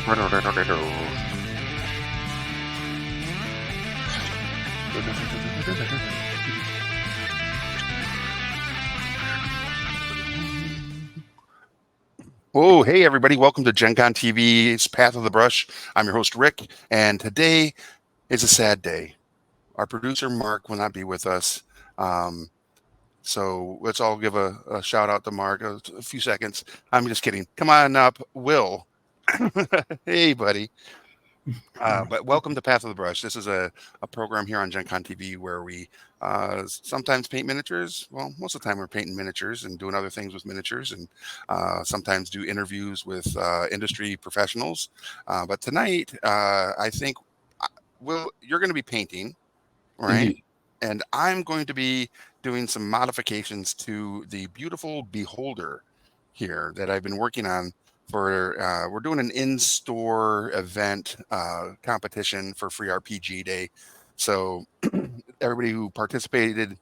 Oh, hey everybody, welcome to Gen Con TV's Path of the Brush. I'm your host Rick, and today is a sad day. Our producer Mark will not be with us. So let's all give a shout out to Mark. A few seconds. I'm just kidding. Come on up, Will. Hey, buddy. But welcome to Path of the Brush. This is a program here on Gen Con TV where we sometimes paint miniatures. Well, most of the time we're painting miniatures and doing other things with miniatures, and sometimes do interviews with industry professionals. But tonight, I think, Will, you're going to be painting, right? Indeed. And I'm going to be doing some modifications to the beautiful Beholder here that I've been working on for we're doing an in-store event competition for Free RPG Day. So everybody who participated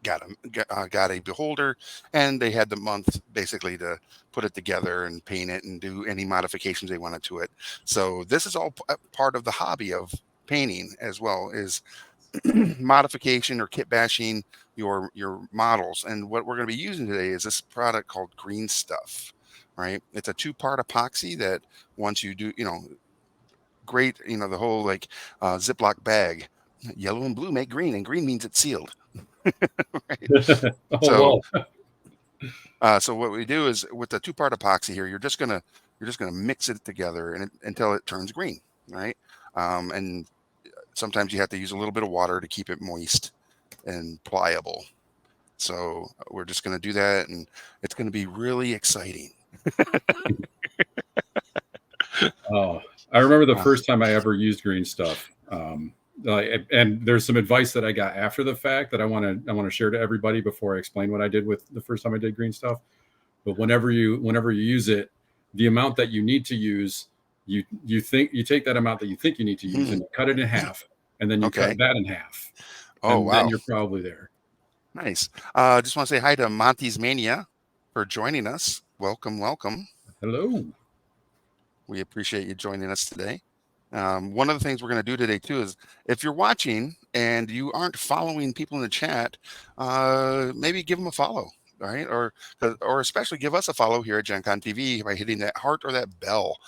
got a Beholder, and they had the month basically to put it together and paint it and do any modifications they wanted to it. So this is all part of the hobby of painting as well, is modification or kit bashing your models. And what we're going to be using today is this product called Green Stuff, right? It's a 2-part epoxy that once you do, great, the whole like Ziploc bag, yellow and blue make green, and green means it's sealed. Right? Oh, So what we do is with the 2-part epoxy here, you're just gonna mix it together until it turns green, right? And sometimes you have to use a little bit of water to keep it moist and pliable. So we're just going to do that, and it's going to be really exciting. I remember the first time I ever used Green Stuff. And there's some advice that I got after the fact that I want to share to everybody before I explain what I did with the first time I did Green Stuff. But whenever you use it, the amount that you need to use, you take that amount that you think you need to use and cut it in half, and then you cut that in half. Oh, and wow. Then you're probably there. Nice. Just want to say hi to Monty's Mania for joining us. Welcome. Hello. We appreciate you joining us today. One of the things we're going to do today too is, if you're watching and you aren't following people in the chat, maybe give them a follow, right? Or especially give us a follow here at Gen Con TV by hitting that heart or that bell,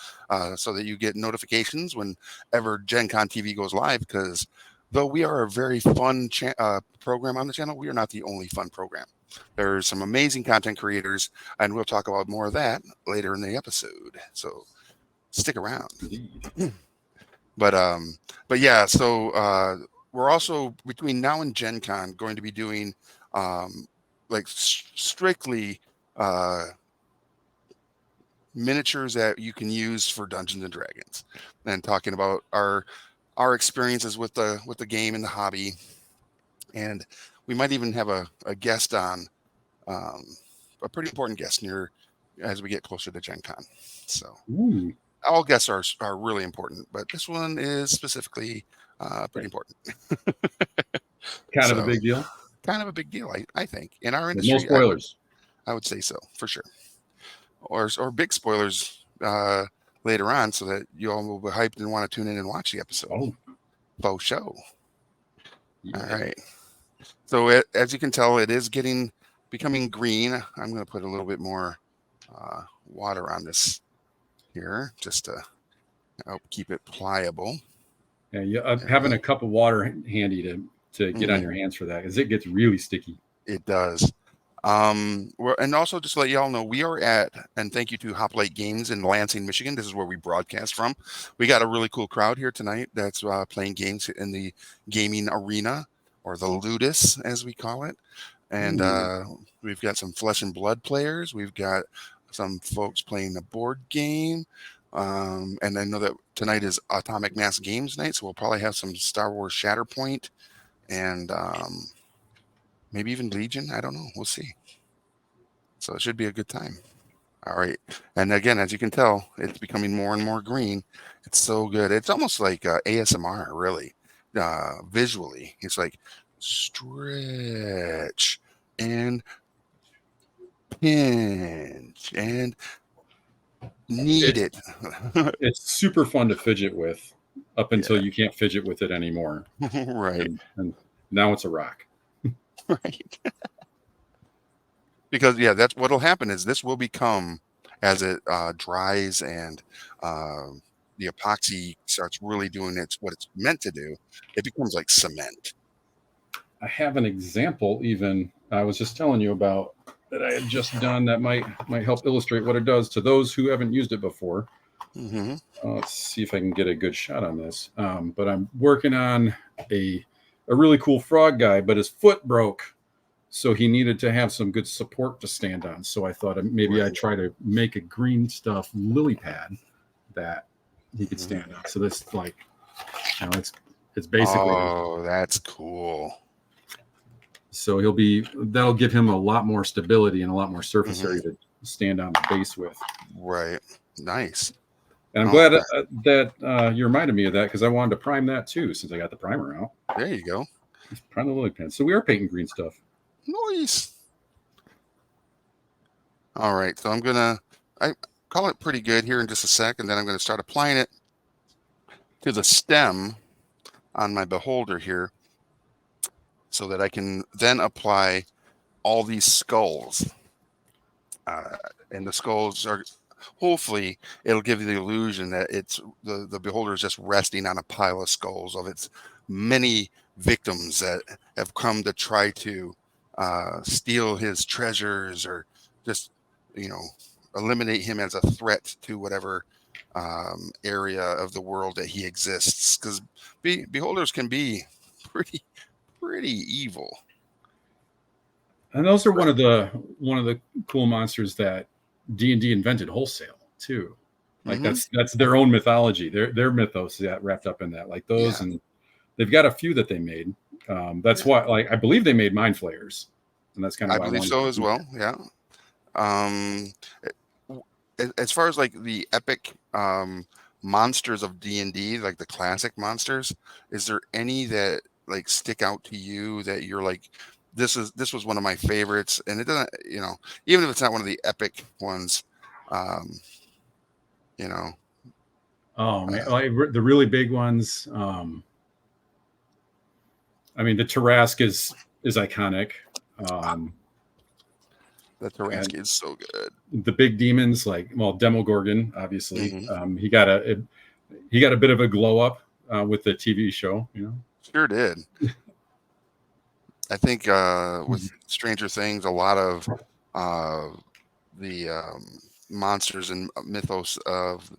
so that you get notifications whenever Gen Con TV goes live. Because though we are a very fun program on the channel, we are not the only fun program. There's some amazing content creators, and we'll talk about more of that later in the episode. So stick around. But yeah, so we're also, between now and Gen Con, going to be doing strictly miniatures that you can use for Dungeons and Dragons, and talking about our experiences with the game and the hobby. And we might even have a guest on, a pretty important guest as we get closer to Gen Con. So all guests are really important, but this one is specifically pretty important. Kind of a big deal. Kind of a big deal, I think, in our industry. No spoilers. I would say so, for sure. Or big spoilers later on, so that you all will be hyped and want to tune in and watch the episode. Faux show. Yeah. All right. So as you can tell, it is becoming green. I'm going to put a little bit more water on this here, just to help keep it pliable. Yeah, having a cup of water handy to get on your hands for that, because it gets really sticky. It does. And also, just to let y'all know, we are at, and thank you to Hoplite Games in Lansing, Michigan. This is where we broadcast from. We got a really cool crowd here tonight that's playing games in the gaming arena, or the Ludus, as we call it. And we've got some Flesh and Blood players. We've got some folks playing a board game. And I know that tonight is Atomic Mass Games night, so we'll probably have some Star Wars Shatterpoint, and maybe even Legion. I don't know. We'll see. So it should be a good time. All right. And again, as you can tell, it's becoming more and more green. It's so good. It's almost like ASMR, really. Visually, it's like stretch and pinch and Need It's it. it's super fun to fidget with up until Yeah. you can't fidget with it anymore, Right. and now it's a rock. Right. Because yeah, that's what'll happen is this will become as it dries and the epoxy starts really doing what it's meant to do. It becomes like cement. I have an example even I was just telling you about that I had just done that might help illustrate what it does to those who haven't used it before. Hmm. Let's see if I can get a good shot on this. But I'm working on a really cool frog guy, but his foot broke, so he needed to have some good support to stand on. So I thought maybe I'd Right. try to make a green stuff lily pad that he could Mhm. stand on. So this it's basically Oh, that's cool. so that'll give him a lot more stability and a lot more surface Hmm. area to stand on the base with. Right. Nice. And I'm Oh, glad that you reminded me of that because I wanted to prime that too since I got the primer out. there you go. Let's prime the lily pad. So we are painting green stuff. Nice. All right. So I call it pretty good here in just a sec, and then I'm gonna start applying it to the stem on my beholder here so that I can then apply all these skulls. Uh, and the skulls are hopefully it'll give you the illusion that it's the beholder is just resting on a pile of skulls of its many victims that have come to try to steal his treasures or just you know eliminate him as a threat to whatever area of the world that he exists because beholders can be pretty pretty evil. And those are one of the cool monsters that D&D invented wholesale too. Like Hmm. that's their own mythology, their mythos that wrapped up in that. Like those, Yeah, and they've got a few that they made. That's yeah, why, like, I believe they made mind flayers, and that's kind of I why I believe wanted so to as do well. that. Yeah. Um, as far as like the epic monsters of D&D, like the classic monsters, is there any that like stick out to you that you're like this was one of my favorites and it doesn't, even if it's not one of the epic ones, um, you know, Oh man, uh, like the really big ones. I mean, the Tarask is iconic. Um, the and Taransky is so good. the big demons, like, well, Demogorgon, obviously. Hmm. He got a bit of a glow up with the TV show. Sure did. I think with Stranger Things, a lot of uh, the monsters and mythos of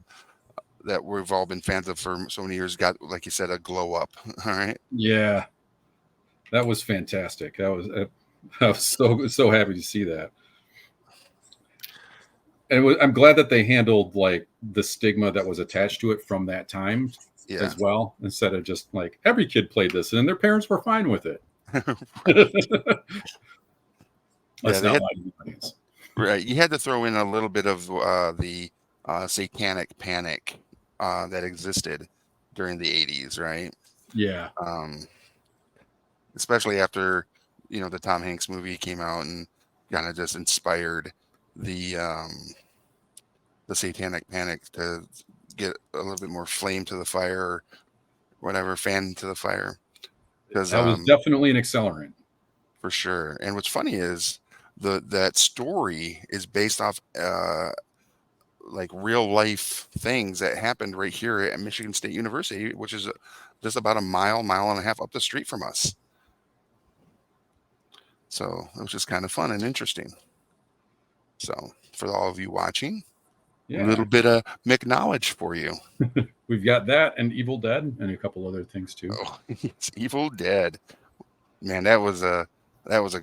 that we've all been fans of for so many years got, like you said, a glow up. All right. Yeah, that was fantastic. I was so happy to see that. And I'm glad that they handled like the stigma that was attached to it from that time Yeah. as well, instead of just like every kid played this and their parents were fine with it. Right. Yeah. Let's They not had lie to the audience. right. You had to throw in a little bit of the satanic panic that existed during the 80s, right? Yeah, Um, especially after the Tom Hanks movie came out and kind of just inspired the satanic panic to get a little bit more flame to the fire or whatever, fan to the fire. Because that was definitely an accelerant. for sure. And what's funny is that story is based off like real life things that happened right here at Michigan State University, which is just about a mile and a half up the street from us. So it was just kind of fun and interesting. So for all of you watching, a little Yeah, bit of McKnowledge for you. we've got that and Evil Dead and a couple other things too. Oh, it's Evil Dead. Man, that was a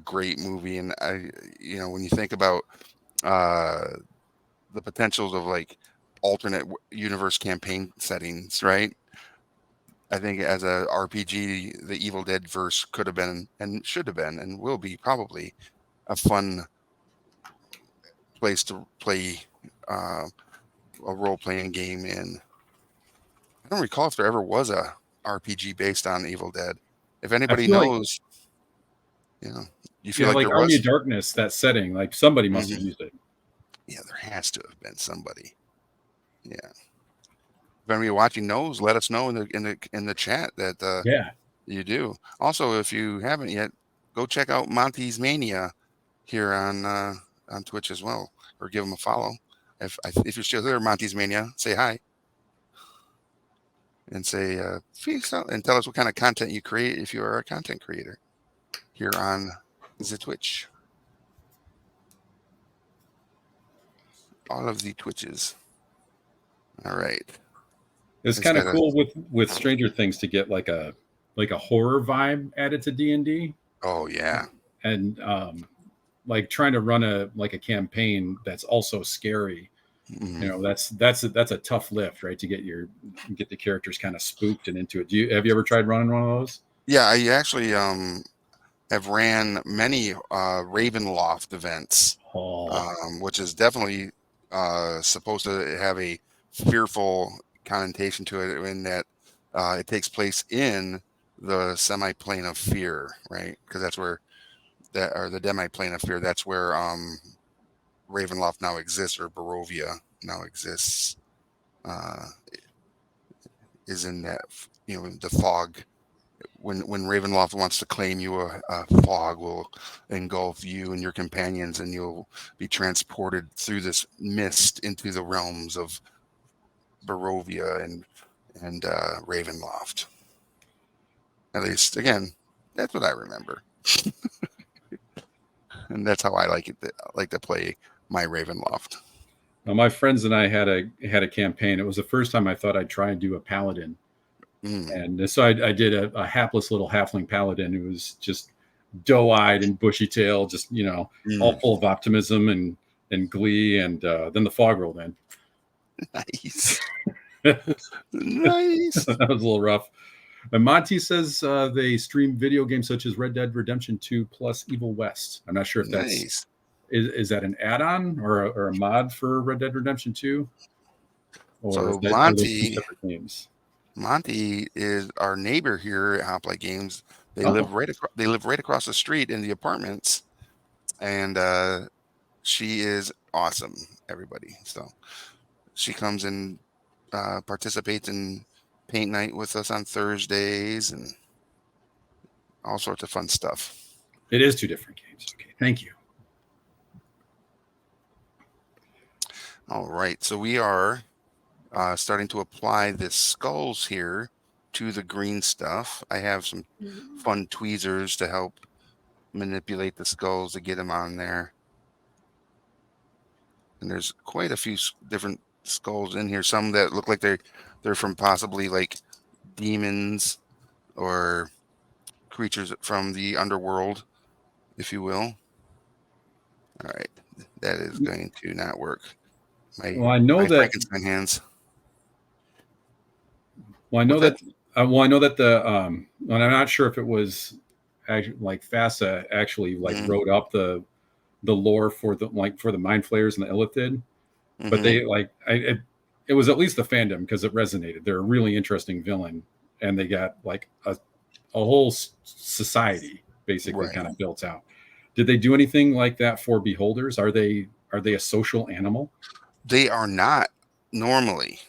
great movie. And when you think about uh, the potentials of like alternate universe campaign settings, right? I think as a RPG, the Evil Dead verse could have been and should have been and will be probably a fun place to play uh, a role playing game in. I don't recall if there ever was a RPG based on Evil Dead. If I anybody feel like, knows, you know, you feel yeah, like like there Army was? of Darkness, that setting, like somebody must have Hmm. used it. Yeah, there has to have been somebody. Yeah. If anybody watching knows, let us know in the chat that Yeah. you do. Also, if you haven't yet, go check out Monty's Mania here on Twitch as well, or give him a follow. If you're still there, Monty's Mania, say hi and say peace out and tell us what kind of content you create if you are a content creator here on the Twitch. All of the Twitches. All right. It's It's kind of got a cool with Stranger Things to get like a horror vibe added to D&D, oh yeah. and like trying to run a campaign that's also scary. Mhm. You know, that's a tough lift, right? To get the characters kind of spooked and into it. Have you ever tried running one of those? Yeah, I actually have ran many Ravenloft events, Oh, which is definitely supposed to have a fearful connotation to it in that it takes place in the semi-plane of fear, right? Because that's where that or the demi-plane of fear. That's where Ravenloft now exists, or Barovia now exists. Uh, is in that the fog. When Ravenloft wants to claim you, a fog will engulf you and your companions, and you'll be transported through this mist into the realms of Barovia and Ravenloft. At least, again, that's what I remember, and that's how I like to play my Ravenloft. now my friends and I had a campaign. It was the first time I thought I'd try and do a paladin, Mm, and so I did a hapless little halfling paladin who was just doe-eyed and bushy-tailed, just all mm, full of optimism and glee. And then the fog rolled in. nice, That nice, was a little rough. And Monty says they stream video games such as Red Dead Redemption 2 plus Evil West. I'm not sure if that's nice. is that an add-on or a mod for Red Dead Redemption 2, or So are those two separate games? Monty is our neighbor here at Hoplite Games. Oh, They live right across the street in the apartments, and she is awesome. Everybody, so she comes and participates in paint night with us on Thursdays and all sorts of fun stuff. it is two different games. Okay, thank you. All right, so we are starting to apply the skulls here to the green stuff. I have some fun tweezers to help manipulate the skulls to get them on there. And there's quite a few different skulls in here. Some that look like they're from possibly like demons or creatures from the underworld, if you will. All right, that is going to not work. Well, I know My that. Frankenstein hands. Well, I know What's that? that. Well, I know that and I'm not sure if it was actually like FASA actually like Mm-hmm. wrote up the lore for the Mind Flayers and the Illithid, but Mm-hmm. they it was at least the fandom because it resonated. They're a really interesting villain, and they got like a whole society basically Right. kind of built out. Did they do anything like that for beholders? Are they a social animal? They are not normally.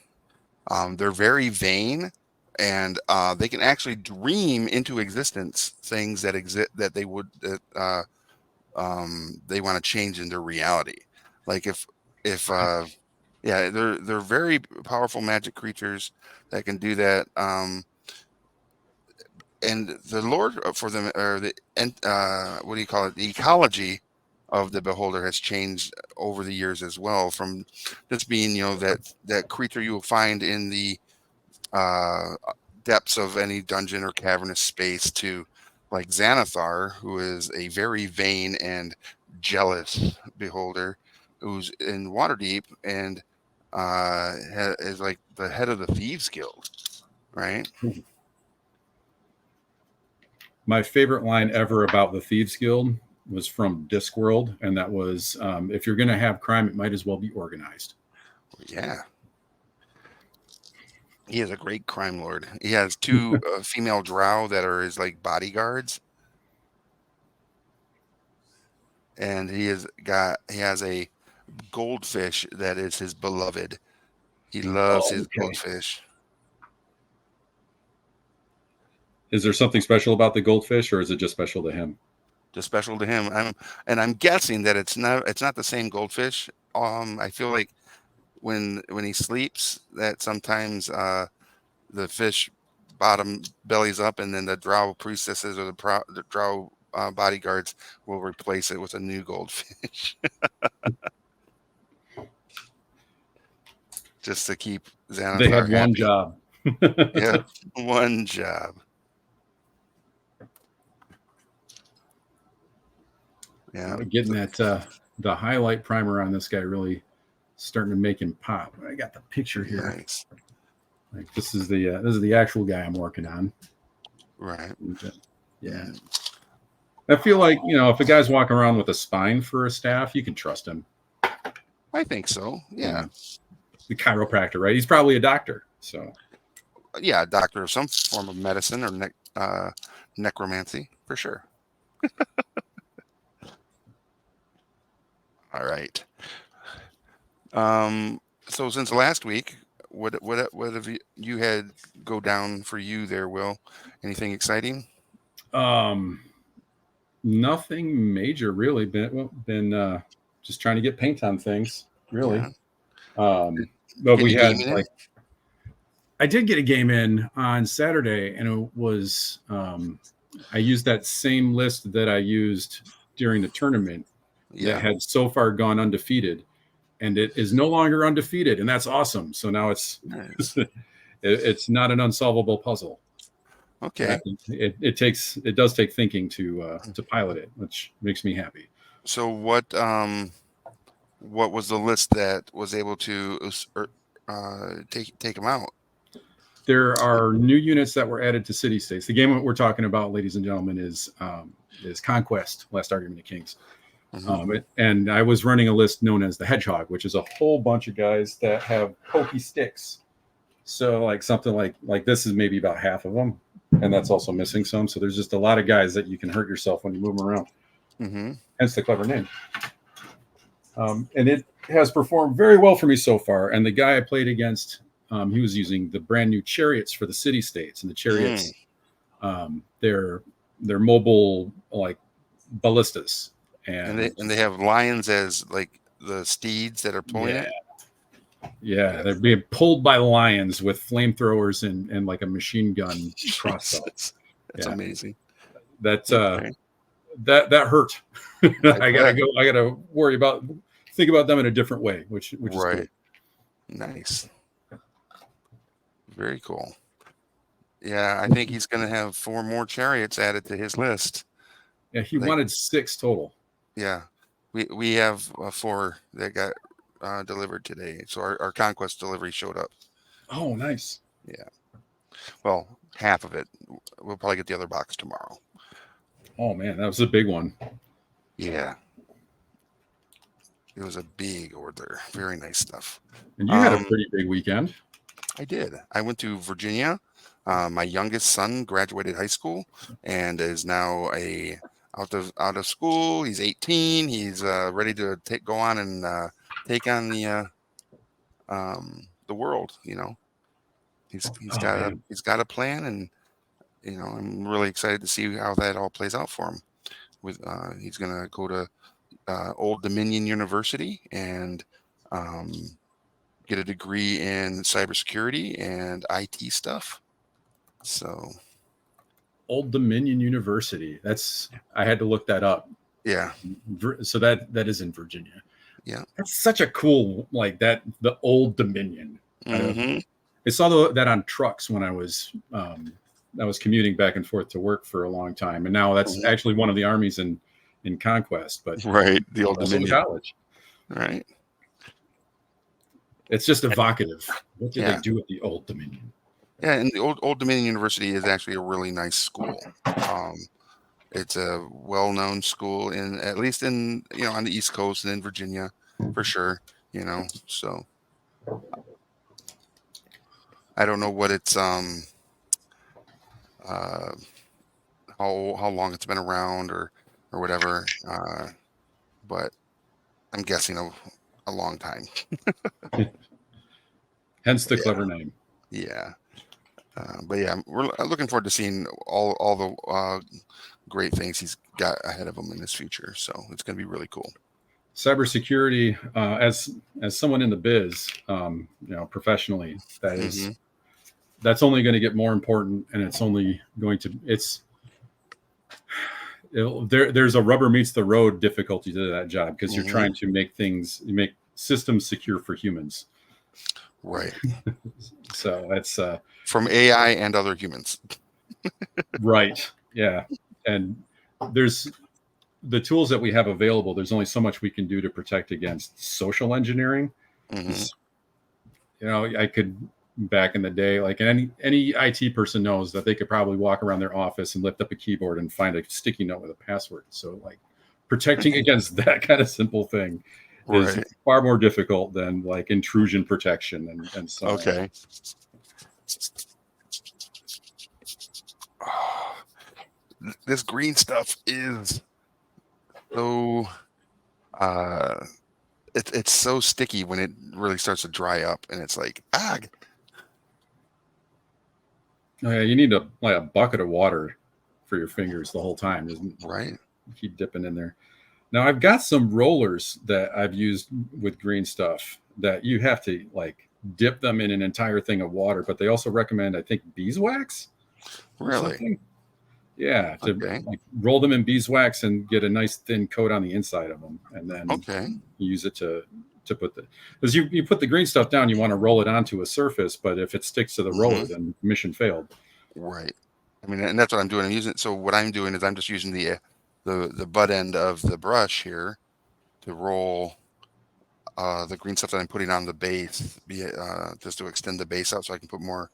They're very vain, and they can actually dream into existence things that exist that they want to change in their reality. Like if yeah, they're very powerful magic creatures that can do that. And the lore for them, or the and what do you call it? The ecology of the beholder has changed over the years as well. From just being that creature you will find in the uh, depths of any dungeon or cavernous space to like Xanathar, who is a very vain and jealous beholder who's in Waterdeep and is like the head of the Thieves Guild, right? My favorite line ever about the Thieves Guild was from Discworld, and that was, "If you're going to have crime, it might as well be organized." Yeah. He is a great crime lord. He has two female drow that are his like bodyguards, and he has a goldfish that is his beloved. He loves Oh, his okay. goldfish. Is there something special about the goldfish, or is it just special to him? Just special to him. I'm guessing that it's not the same goldfish. I feel like when he sleeps, that sometimes the fish bottom bellies up, and then the drow priestesses or the drow bodyguards will replace it with a new goldfish just to keep They Xanathar had one happy. job. Yeah, one job. Yeah, Getting that the highlight primer on this guy really starting to make him pop. I got the picture here. nice. Like this is the actual guy I'm working on. Right. Yeah. I feel like, if a guy's walking around with a spine for a staff, you can trust him. I think so. Yeah. The chiropractor, right? He's probably a doctor. So Yeah, a doctor of some form of medicine or necromancy for sure. All right. So since last week, what have you had go down for you there, Will? Anything exciting? nothing major really. Been just trying to get paint on things, really. Yeah. But Getting we a had game in like it? I did get a game in on Saturday, and it was I used that same list that I used during the tournament that Yeah. had so far gone undefeated, and it is no longer undefeated, and that's awesome. So now it's Nice. it's not an unsolvable puzzle. Okay. It does take thinking to pilot it, which makes me happy. So what was the list that was able to take them out? There are new units that were added to city states. The game we're talking about, ladies and gentlemen, is Conquest: Last Argument of Kings. Mm-hmm. And I was running a list known as the Hedgehog, which is a whole bunch of guys that have pokey sticks. So like something like this is maybe about half of them, and that's also missing some. So there's just a lot of guys that you can hurt yourself when you move them around. Mm-hmm. Hence the clever name. And it has performed very well for me so far. And the guy I played against, he was using the brand new chariots for the city states, and the chariots, they're mobile like ballistas, And they have lions as like the steeds that are pulling it. Yeah, they're being pulled by lions with flamethrowers and like a machine gun crossbow. That's amazing. That Okay. that hurt. I bet. gotta think about them in a different way, which is cool. Nice. Very cool. Yeah, I think he's going to have 4 more chariots added to his list. Yeah, he wanted 6 total. Yeah, we have 4 that got delivered today. So our Conquest delivery showed up. Oh, nice. Yeah. Well, half of it. We'll probably get the other box tomorrow. Oh man, that was a big one. Yeah. It was a big order. Very nice stuff. And you had a pretty big weekend. I did. I went to Virginia. My youngest son graduated high school and is now out of school. He's 18. He's ready to go on and take on the world. He's got a plan, and I'm really excited to see how that all plays out for him. He's gonna go to Old Dominion University and get a degree in cybersecurity and IT stuff. So Old Dominion University. I had to look that up. Yeah. So that is in Virginia. Yeah. That's such a cool, like that, the Old Dominion. Mm-hmm. I saw that on trucks when I was commuting back and forth to work for a long time. And now that's actually one of the armies in Conquest, but right. The Old Dominion college. Right. It's just evocative. What did they do at the Old Dominion? Yeah, and the Old Dominion University is actually a really nice school. It's a well-known school at least in on the East Coast and in Virginia, for sure. So I don't know what it's how long it's been around or whatever, but I'm guessing a long time. Hence the Yeah. clever name. Yeah. But yeah, we're looking forward to seeing all the great things he's got ahead of him in his future. So it's going to be really cool. Cybersecurity, as someone in the biz, professionally, Hmm. that's only going to get more important, and it's only going to there's a rubber meets the road difficulty to that job because you're Hmm. trying to make systems secure for humans. Right. So that's From AI and other humans. right. Yeah. And there's the tools that we have available. There's only so much we can do to protect against social engineering. Hmm. I could back in the day, like any IT person knows that they could probably walk around their office and lift up a keyboard and find a sticky note with a password. So like protecting against that kind of simple thing is Right. far more difficult than like intrusion protection and so on. Okay. This green stuff is so uh it's so sticky when it really starts to dry up, and it's like Oh, yeah, you need a bucket of water for your fingers the whole time. Just right. keep dipping in there. Now I've got some rollers that I've used with green stuff that you have to like dip them in an entire thing of water, but they also recommend, I think, beeswax or Really? something. Yeah, to Okay. like roll them in beeswax and get a nice thin coat on the inside of them, and then Okay. use it to put the because you put the green stuff down, you want to roll it onto a surface, but if it sticks to the roller, Hmm. then mission failed. Right. I mean, and that's what I'm doing. I'm using so what I'm doing is I'm just using the butt end of the brush here to roll the green stuff that I'm putting on the base, just to extend the base out so I can put more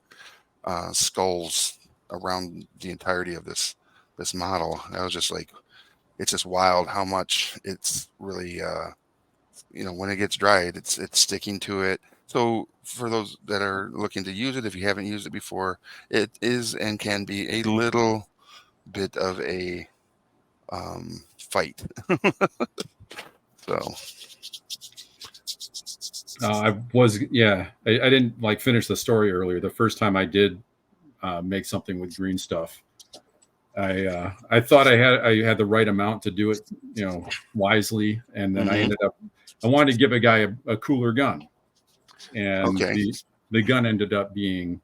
skulls around the entirety of this model. I was just like, it's just wild how much it's really when it gets dried, it's sticking to it. So for those that are looking to use it, if you haven't used it before, it is and can be a little bit of a fight. So I didn't like finish the story earlier. The first time I did make something with green stuff, I thought I had the right amount to do it, wisely, and then mhm. I wanted to give a guy a cooler gun, and Okay. the gun ended up being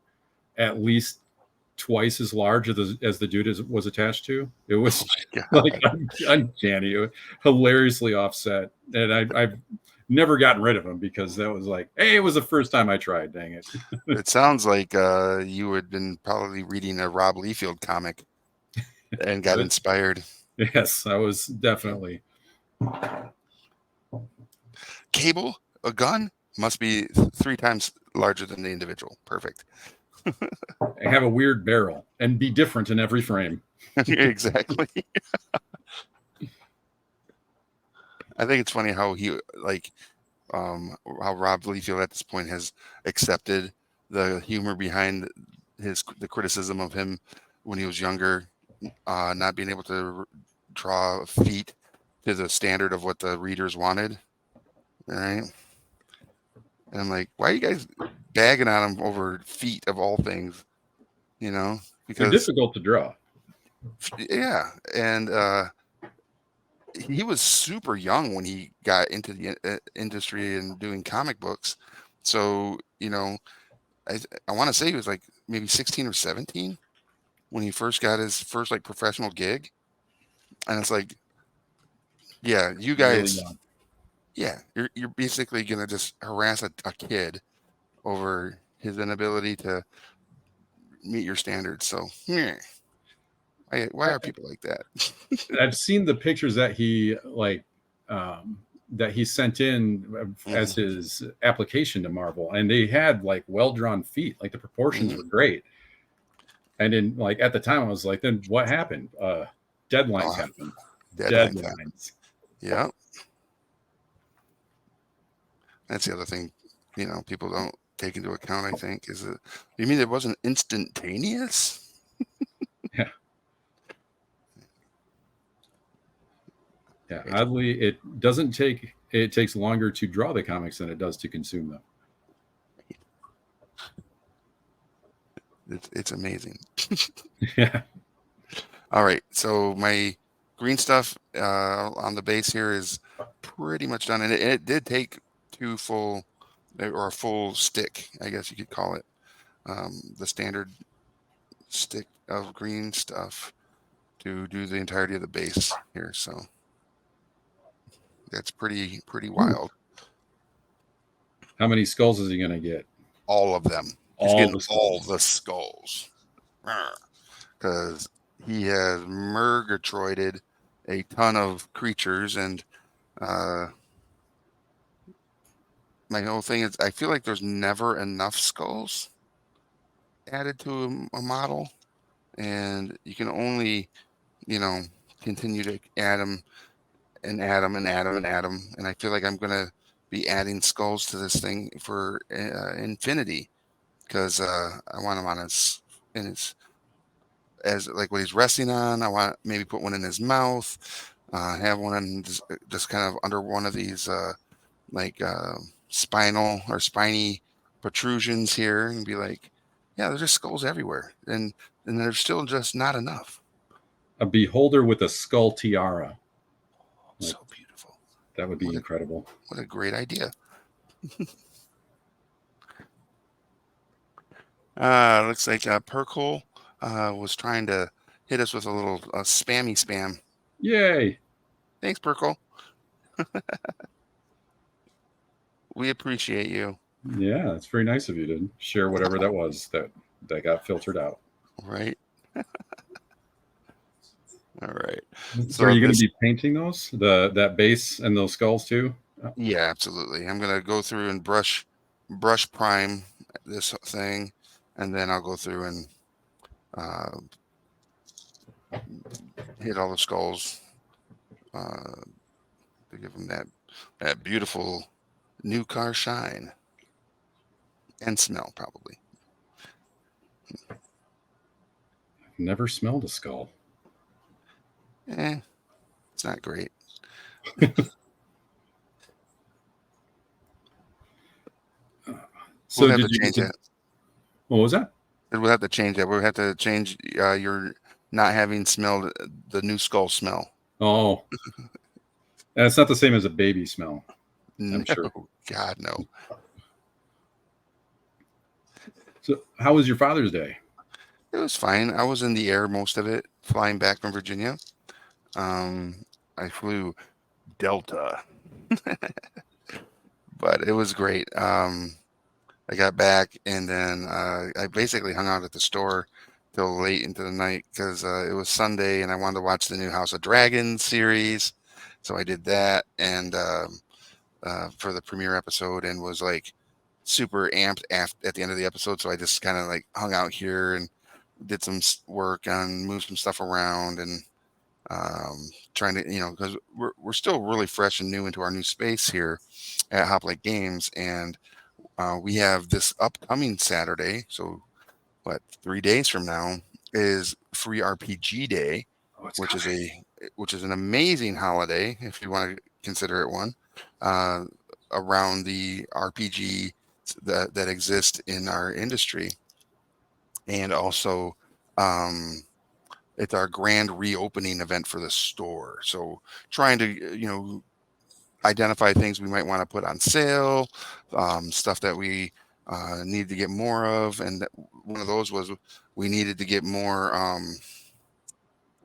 at least twice as large as the dude was attached to. It Oh was my like God. uncanny, hilariously offset, and I've never gotten rid of him because that was like, hey, it was the first time I tried. Dang it! It sounds like you had been probably reading a Rob Liefeld comic and got inspired. Yes, I was definitely. Cable, a gun must be 3 times larger than the individual. Perfect. Have a weird barrel and be different in every frame. Exactly. I think it's funny how he like how Rob Liefeld at this point has accepted the humor behind the criticism of him when he was younger, not being able to draw feet to the standard of what the readers wanted. All right. And I'm like, why are you guys bagging on him over feet of all things? You know, They're because difficult to draw. yeah, and he was super young when he got into the industry and doing comic books. So I want to say he was like maybe 16 or 17 when he first got his first like professional gig, and it's like, yeah, you Really guys, young. yeah, you're basically gonna just harass a kid over his inability to meet your standards. So, yeah, why are people like that? I've seen the pictures that he sent in Hmm. as his application to Marvel, and they had like well drawn feet, like the proportions Hmm. were great. And then like at the time, I was like, then what happened? Deadlines Oh, happened. deadline time. Deadlines. Yeah, that's the other thing. People don't take into account. I think is that you mean it wasn't instantaneous? Yeah, yeah. Oddly, it doesn't take. It takes longer to draw the comics than it does to consume them. It's amazing. Yeah. All right, so my green stuff on the base here is pretty much done, and it did take two full or a full stick, I guess you could call it, the standard stick of green stuff to do the entirety of the base here. So that's pretty Ooh. wild. How many skulls is he gonna get? All of them. He's All getting the all skulls. the skulls because he has Murgatroyded a ton of creatures, and uh, my whole thing is I feel like there's never enough skulls added to a model, and you can only, you know, continue to add them and add them and add them and add them. And I feel like I'm gonna be adding skulls to this thing for infinity because I want him on his in his as like what he's resting on. I want maybe put one in his mouth, have one in just kind of under one of these like spinal or spiny protrusions here, and be like, yeah, there's just skulls everywhere, and there's still just not enough. A beholder with a skull tiara. Like, So beautiful. that would be What a incredible. what a great idea. Looks like Perkle was trying to hit us with a little spammy spam. Yay. Thanks, Perkle. We appreciate you. Yeah, that's very nice of you to share whatever that was that got filtered out. Right. All right. So are So you going to this, be painting those, that base and those skulls too? yeah, absolutely. I'm gonna go through and brush prime this thing, and then I'll go through and uh, hit all the skulls to give them that beautiful new car shine and smell, probably. I've never smelled a skull. It's not great. So We'll have did to you? change that. What was that? We'll have to change that. We'll have to change your not having smelled the new skull smell. Oh, and it's not the same as a baby smell, I'm No, sure. God, no. So how was your Father's Day? It was fine. I was in the air most of it, flying back from Virginia. Um, I flew Delta, but it was great. I got back and then I basically hung out at the store till late into the night because it was Sunday and I wanted to watch the new House of Dragons series. So I did that and for the premiere episode and was like super amped at the end of the episode. So I just kind of like hung out here and did some work on moved some stuff around and trying to, because we're still really fresh and new into our new space here at Hoplite Games. And we have this upcoming Saturday. So what, 3 days from now is free RPG day, Oh, it's which is coming. which is an amazing holiday if you want to consider it one, uh, around the RPG that exist in our industry, and also um, it's our grand reopening event for the store. So trying to identify things we might want to put on sale, stuff that we need to get more of, and one of those was we needed to get more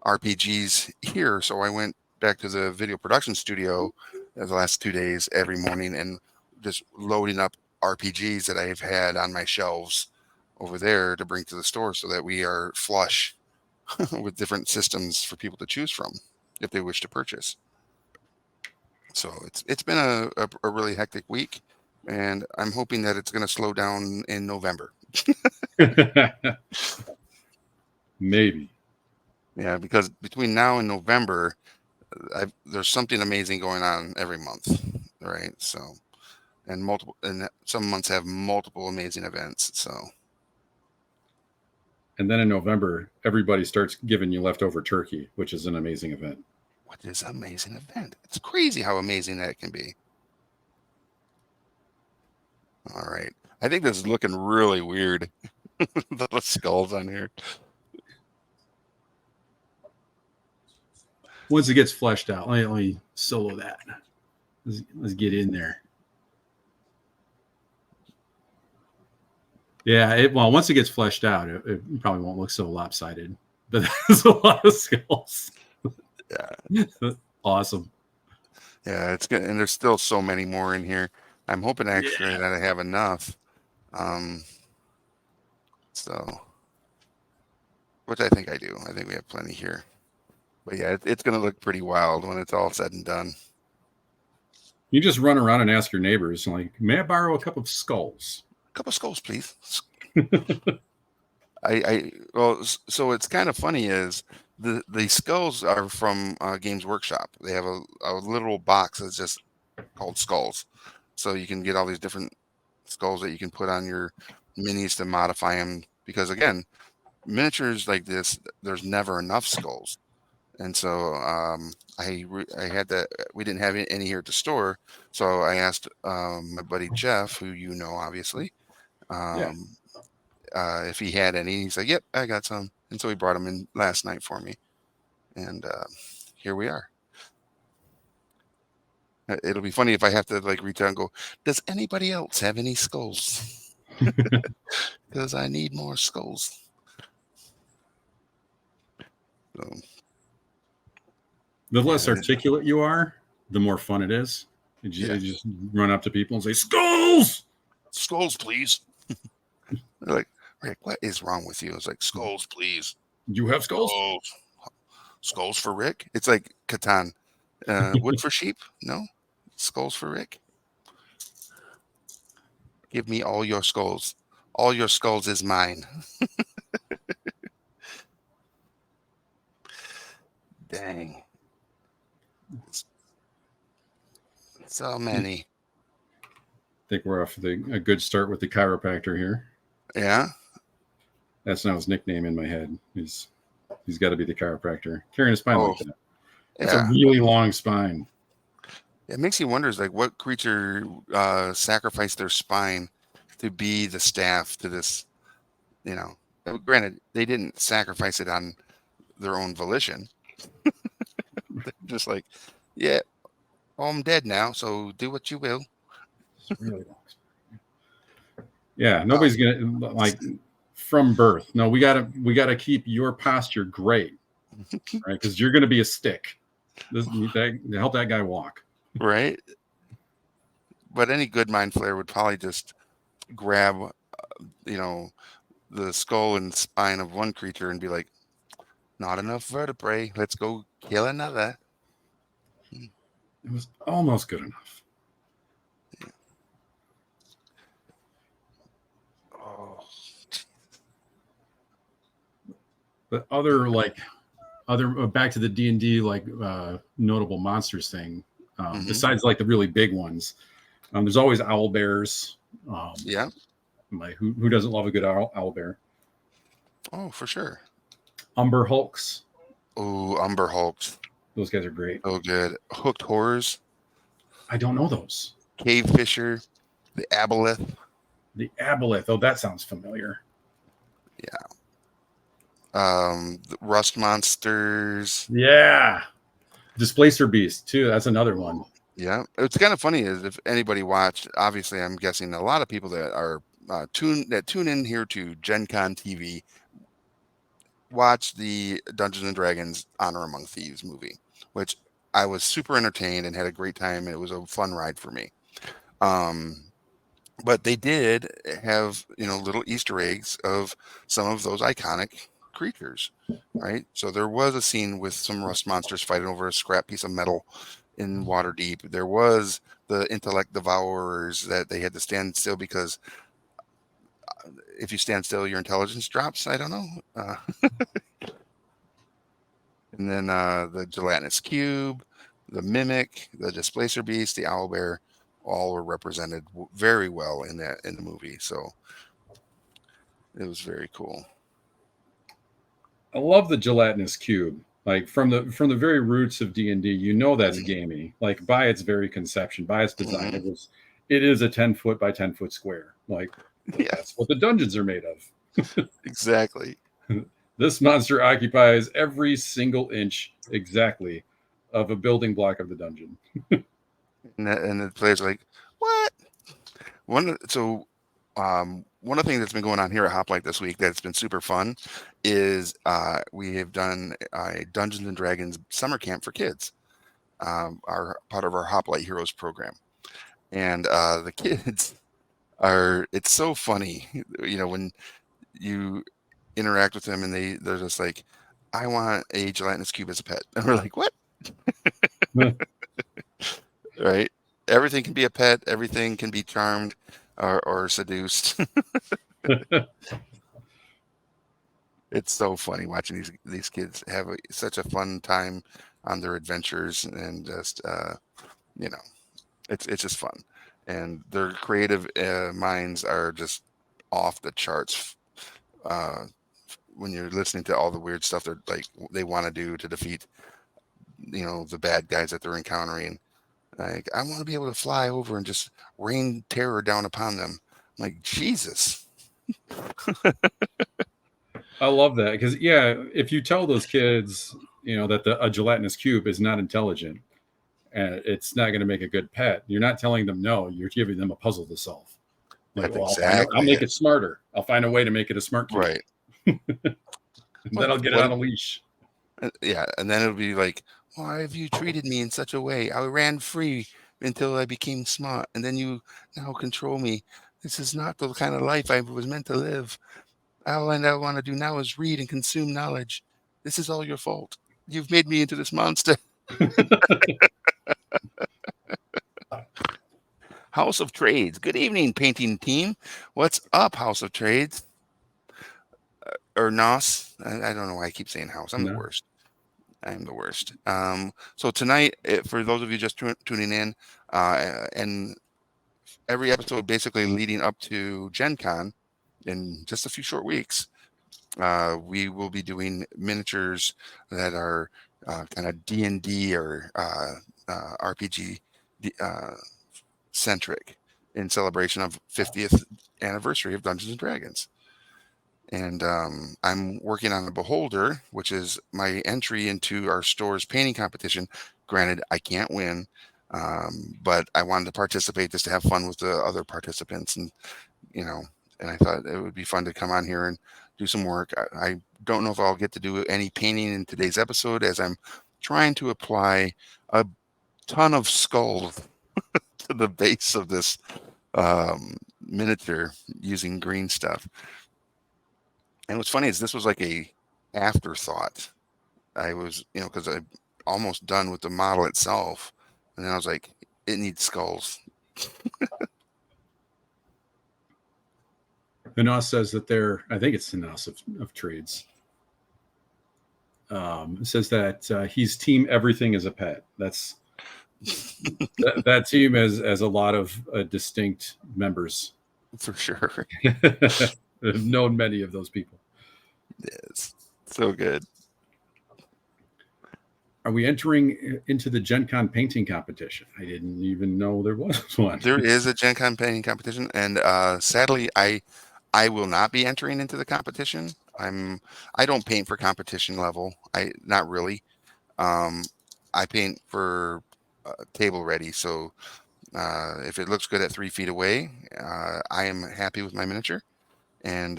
RPGs here. So I went back to the video production studio the last 2 days every morning and just loading up RPGs that I've had on my shelves over there to bring to the store so that we are flush with different systems for people to choose from if they wish to purchase. So it's been a really hectic week, and I'm hoping that it's going to slow down in November. Maybe. Yeah, because between now and November, there's something amazing going on every month, right? So, and some months have multiple amazing events. So, And then in November, everybody starts giving you leftover turkey, which is an amazing event. what is an amazing event? It's crazy how amazing that can be. All right, I think this is looking really weird. The skulls on here. Once it gets fleshed out, let me solo that. Let's get in there. Yeah, well, once it gets fleshed out, it probably won't look so lopsided. But there's a lot of skulls. Yeah. Awesome. Yeah, it's good. And there's still so many more in here. I'm hoping actually that I have enough. So, which I think I do. I think we have plenty here. But yeah, it's going to look pretty wild when it's all said and done. You just run around and ask your neighbors, like, may I borrow a couple of skulls? A couple skulls, please. Well, so it's kind of funny is the skulls are from Games Workshop. They have a literal box that's just called skulls. So you can get all these different skulls that you can put on your minis to modify them. Because again, miniatures like this, there's never enough skulls. And so I had to, we didn't have any here at the store. So I asked my buddy Jeff, who you know, obviously, if he had any. He's like, yep, I got some. And so he brought them in last night for me. And here we are. It'll be funny if I have to like reach out and go, does anybody else have any skulls? Because I need more skulls. So, the less articulate you are, the more fun it is. You just run up to people and say, skulls! Skulls, please. They're like, Rick, what is wrong with you? It's like, skulls, please. You have skulls? Skulls for Rick? It's like Catan. Wood for sheep? No. Skulls for Rick? Give me all your skulls. All your skulls is mine. Dang. So many. I think we're off to a good start with the chiropractor here. Yeah. That's now his nickname in my head. He's got to be the chiropractor. Carrying a spine like that. It's a really long spine. It makes you wonder, is like what creature sacrificed their spine to be the staff to this, you know. Granted, they didn't sacrifice it on their own volition. Just like, yeah, I'm dead now, so do what you will. It's really long. Yeah, nobody's gonna like from birth. No, we gotta keep your posture great, right? Because you're gonna be a stick. Help that guy walk. Right. But any good mind flayer would probably just grab, the skull and spine of one creature and be like, not enough vertebrae. Let's go kill another. It was almost good enough. Yeah. Oh. But back to the D&D notable monsters thing. Besides like the really big ones, there's always owl bears. Like who doesn't love a good owl bear? Oh, for sure. Umber Hulks. Oh, Umber Hulks. Those guys are great. Oh, good. Hooked Horrors. I don't know those. Cave Fisher. The Aboleth. The Aboleth. Oh, that sounds familiar. Yeah. The Rust Monsters. Yeah. Displacer Beast too. That's another one. Yeah. It's kind of funny is if anybody watched, obviously I'm guessing a lot of people that are tune in here to Gen Con TV watch the Dungeons and Dragons Honor Among Thieves movie, which I was super entertained and had a great time. It was a fun ride for me. But they did have, little Easter eggs of some of those iconic creatures, right? So there was a scene with some rust monsters fighting over a scrap piece of metal in Waterdeep. There was the intellect devourers that they had to stand still because if you stand still, your intelligence drops. I don't know. And then the gelatinous cube, the mimic, the displacer beast, the owlbear, all were represented very well in the movie. So it was very cool. I love the gelatinous cube. Like from the very roots of D&D, that's gamey. Like by its very conception, by its design, it is a 10-foot by 10-foot square. Like that's what the dungeons are made of. Exactly. This monster occupies every single inch exactly of a building block of the dungeon. And the players are like, what? One of the things that's been going on here at Hoplite this week that's been super fun is we have done a Dungeons and Dragons summer camp for kids, our part of our Hoplite Heroes program, and the kids are. It's so funny, when you interact with them and they're just like, I want a gelatinous cube as a pet, and we're like, what? Right? Everything can be a pet. Everything can be charmed or seduced. It's so funny watching these kids have such a fun time on their adventures, and just it's just fun, and their creative minds are just off the charts. Uh, when you're listening to all the weird stuff they want to do to defeat the bad guys that they're encountering. Like, I want to be able to fly over and just rain terror down upon them. I'm like, Jesus. I love that because if you tell those kids, that a gelatinous cube is not intelligent and it's not going to make a good pet, you're not telling them no. You're giving them a puzzle to solve. Like, That's well, I'll exactly make it. it smarter. I'll find a way to make it a smart cube. Right. Then I'll get it on a leash. Yeah, and then it'll be like, why have you treated me in such a way? I ran free until I became smart, and then you now control me. This is not the kind of life I was meant to live. All I want to do now is read and consume knowledge. This is all your fault. You've made me into this monster. House of Trades. Good evening, painting team. What's up, House of Trades? Or NOS? I don't know why I keep saying house. I'm the worst. I am the worst. So tonight, for those of you just tuning in, and every episode basically leading up to Gen Con in just a few short weeks, we will be doing miniatures that are kind of D&D or RPG centric in celebration of 50th anniversary of Dungeons and Dragons. And I'm working on a Beholder, which is my entry into our store's painting competition. Granted, I can't win, but I wanted to participate just to have fun with the other participants, and I thought it would be fun to come on here and do some work. I don't know if I'll get to do any painting in today's episode, as I'm trying to apply a ton of skulls to the base of this miniature using green stuff. And what's funny is this was like a afterthought. I was, because I'm almost done with the model itself, and then I was like, it needs skulls. Hanas says that I think it's Hanas of Trades. Says that he's team everything as a pet. That's that team has a lot of distinct members. For sure. I've known many of those people. Yes. So good. Are we entering into the Gen Con painting competition? I didn't even know there was one. There is a Gen Con painting competition, and sadly, I will not be entering into the competition. I don't paint for competition level. Not really. I paint for table ready. So if it looks good at 3 feet away, I am happy with my miniature. And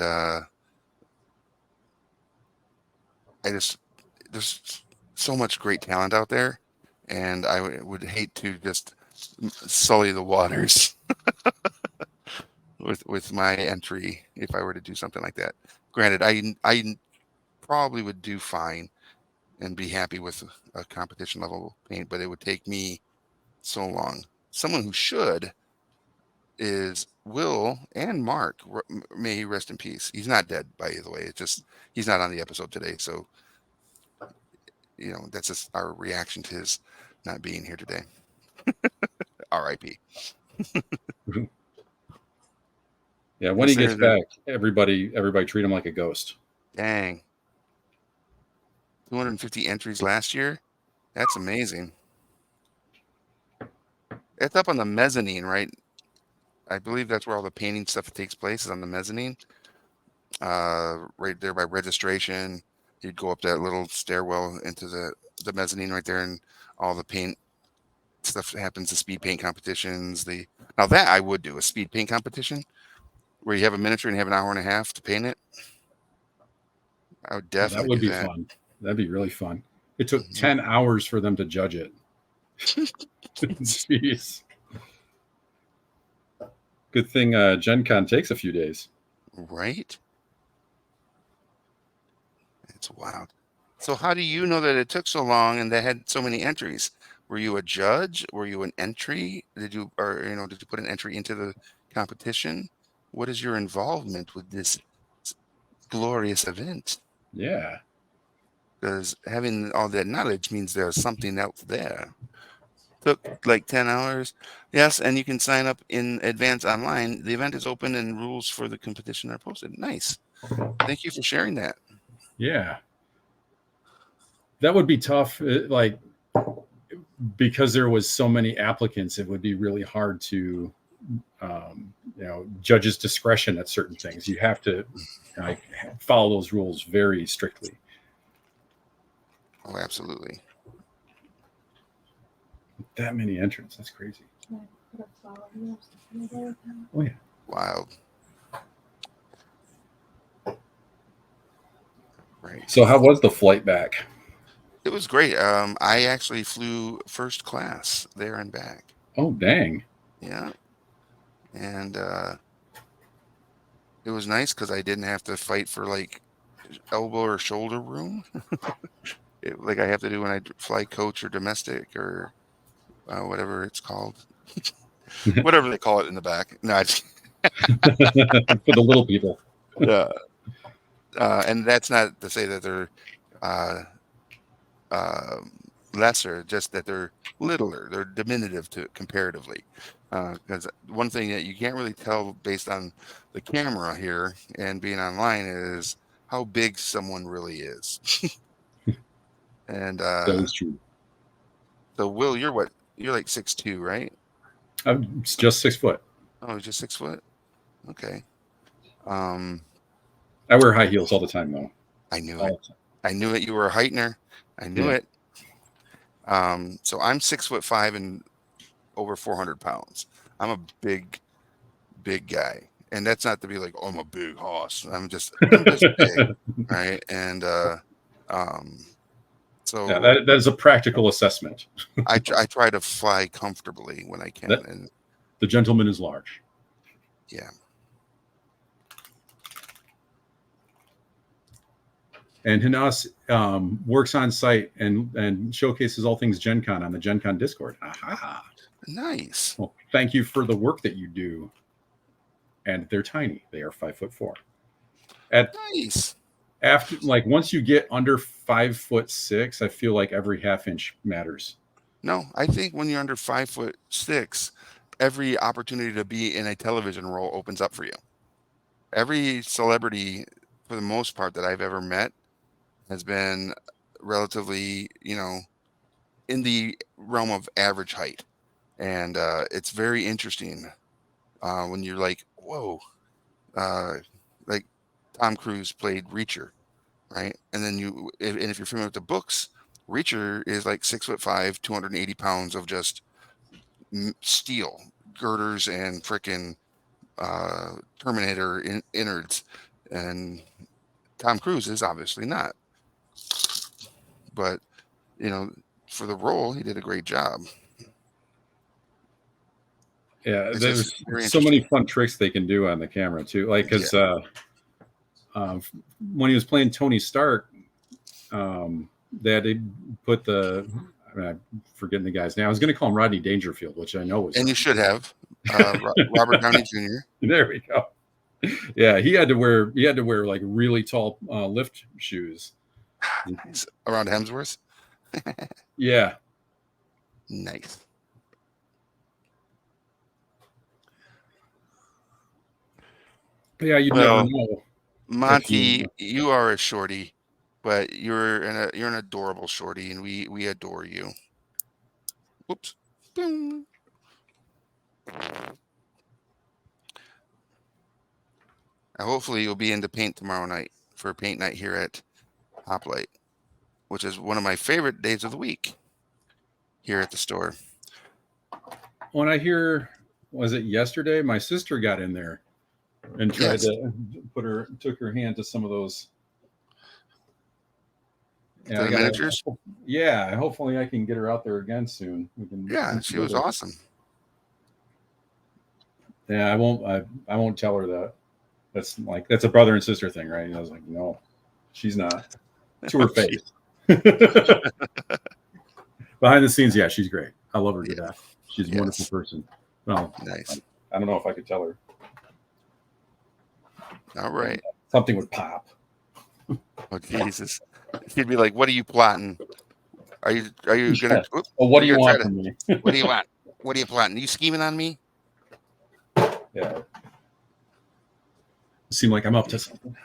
there's so much great talent out there, and I would hate to just sully the waters with my entry if I were to do something like that. Granted, I probably would do fine and be happy with a competition level paint, but it would take me so long. Someone who should is Will and Mark. May he rest in peace. He's not dead, by the way. It's just he's not on the episode today, so that's just our reaction to his not being here today. R.I.P. Yeah, when he gets back, everybody treat him like a ghost. Dang. 250 entries last year. That's amazing. It's up on the mezzanine, right? I believe that's where all the painting stuff takes place, is on the mezzanine. right there by registration. You'd go up that little stairwell into the mezzanine right there, and all the paint stuff that happens. The speed paint competitions. Now that I would do a speed paint competition where you have a miniature and you have an hour and a half to paint it. I would Oh, that definitely would do be that. fun. That'd be really fun. It took Mhm. 10 hours for them to judge it. Jeez. Good thing Gen Con takes a few days. Right? It's wild. So how do you know that it took so long and they had so many entries? Were you a judge? Were you an entry? Did you put an entry into the competition? What is your involvement with this s- glorious event? Yeah. Because having all that knowledge means there's something else there. Took like 10 hours. Yes, and you can sign up in advance online. The event is open and rules for the competition are posted. Nice. Thank you for sharing that. Yeah. That would be tough. Like, because there was so many applicants, it would be really hard to, judges' discretion at certain things. You have to like follow those rules very strictly. Oh, absolutely. That many entrants, that's crazy. Oh yeah. Wild. Right. So how was the flight back? It was great. I actually flew first class there and back. Oh dang. Yeah. And it was nice because I didn't have to fight for like elbow or shoulder room, like I have to do when I fly coach or domestic or whatever it's called, whatever they call it in the back. No, For the little people. yeah. And that's not to say that they're uh, uh, lesser, just that they're littler. They're diminutive to comparatively. Because one thing that you can't really tell based on the camera here and being online is how big someone really is. And That is true. so, Will, you're what? You're like 6'2", right? I'm just 6 foot. Oh, just 6 foot. Okay. Um, I wear high heels all the time though. I knew it. All the time. I knew it. You were a heightener. I knew Yeah. it. So I'm 6'5" and over 400 pounds. I'm a big guy, and that's not to be like, oh, I'm a big hoss. I'm just big, right? And um, Yeah, so that is a practical assessment. I try to fly comfortably when I can, That and the gentleman is large. yeah, And Hanas works on site and showcases all things Gen Con on the Gen Con Discord. Aha. nice, Well, thank you for the work that you do. And they're tiny. They are 5'4". At nice. after like once you get under 5'6", I feel like every half inch matters. No, I think when you're under 5'6", every opportunity to be in a television role opens up for you. Every celebrity, for the most part, that I've ever met has been relatively, in the realm of average height. And it's very interesting when you're like, whoa, uh, like Tom Cruise played Reacher, right? And then if you're familiar with the books, Reacher is like 6'5", 280 pounds of just steel girders and frickin' Terminator innards. And Tom Cruise is obviously not, but you know, for the role, he did a great job. Yeah, It's just there's very so many interesting. fun tricks they can do on the camera too. Like Yeah. because when he was playing Tony Stark, they had to put I'm forgetting the guy's name. I was going to call him Rodney Dangerfield, which I know was And you not. should have Robert Downey Jr. There we go. Yeah, he had to wear like really tall lift shoes. Nice. Around Hemsworth. Yeah, Nice. yeah, you'd never Well, know if Monty, you. you are a shorty, but you're an adorable shorty, and we adore you. Whoops. Boom. Hopefully you'll be into paint tomorrow night for paint night here at Hoplite, which is one of my favorite days of the week here at the store. When I hear, was it yesterday? My sister got in there and tried Yes. to took her hand to some of those. The miniatures? Yeah, hopefully I can get her out there again soon. Yeah, she was awesome. Yeah, I won't tell her that. That's a brother and sister thing, right? And I was like, no, she's not. To her face. Behind the scenes, yeah, she's great. I love her to death. She's a wonderful person. Well, nice. I don't know if I could tell her. All right. Something would pop. Oh Jesus! She'd be like, "What are you plotting? Are you gonna? Yeah. What do you want from me? What do you want? What are you plotting? Are you scheming on me?" Yeah. It seemed like I'm up to something.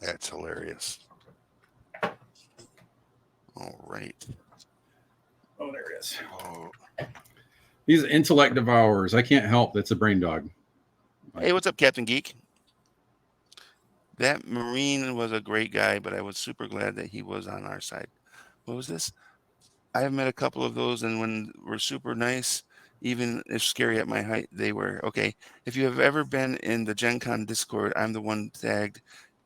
That's hilarious. All right. Oh, there it is. Oh. These intellect devourers. I can't help. That's a brain dog. Hey, what's up, Captain Geek? That Marine was a great guy, but I was super glad that he was on our side. What was this? I have met a couple of those, and when we're super nice, even if scary at my height, they were. Okay, if you have ever been in the Gen Con Discord, I'm the one tagged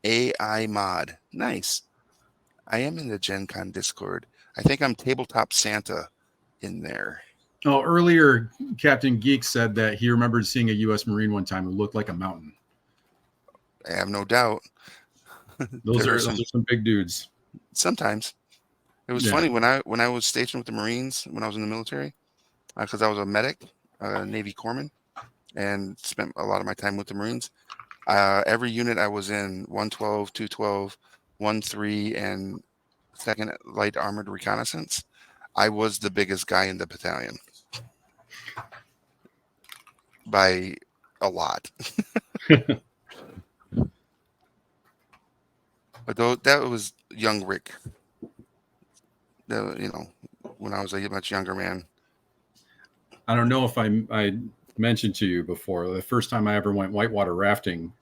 AI Mod. Nice. I am in the Gen Con Discord. I think I'm Tabletop Santa in there. Oh, earlier, Captain Geek said that he remembered seeing a U.S. Marine one time who looked like a mountain. I have no doubt. Those are some big dudes. Sometimes. It was funny when I was stationed with the Marines when I was in the military, because I was a medic, Navy corpsman, and spent a lot of my time with the Marines. Every unit I was in, 112, 212, 13, and 2nd Light Armored Reconnaissance, I was the biggest guy in the battalion by a lot. But though that was young Rick, when I was a much younger man. I don't know if I mentioned to you before, the first time I ever went whitewater rafting,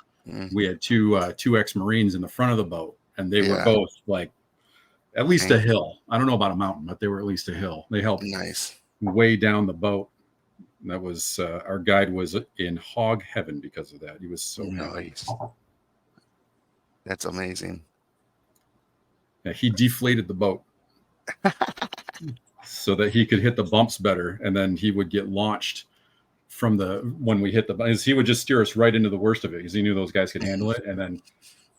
we had two ex-Marines in the front of the boat, and they were both like at least a hill. I don't know about a mountain, but they were at least a hill. They helped way down the boat. That was our guide was in hog heaven because of that. He was so nice. That's amazing. Yeah, he deflated the boat so that he could hit the bumps better, and then he would get launched from when we hit the bumps. He would just steer us right into the worst of it because he knew those guys could handle it. And then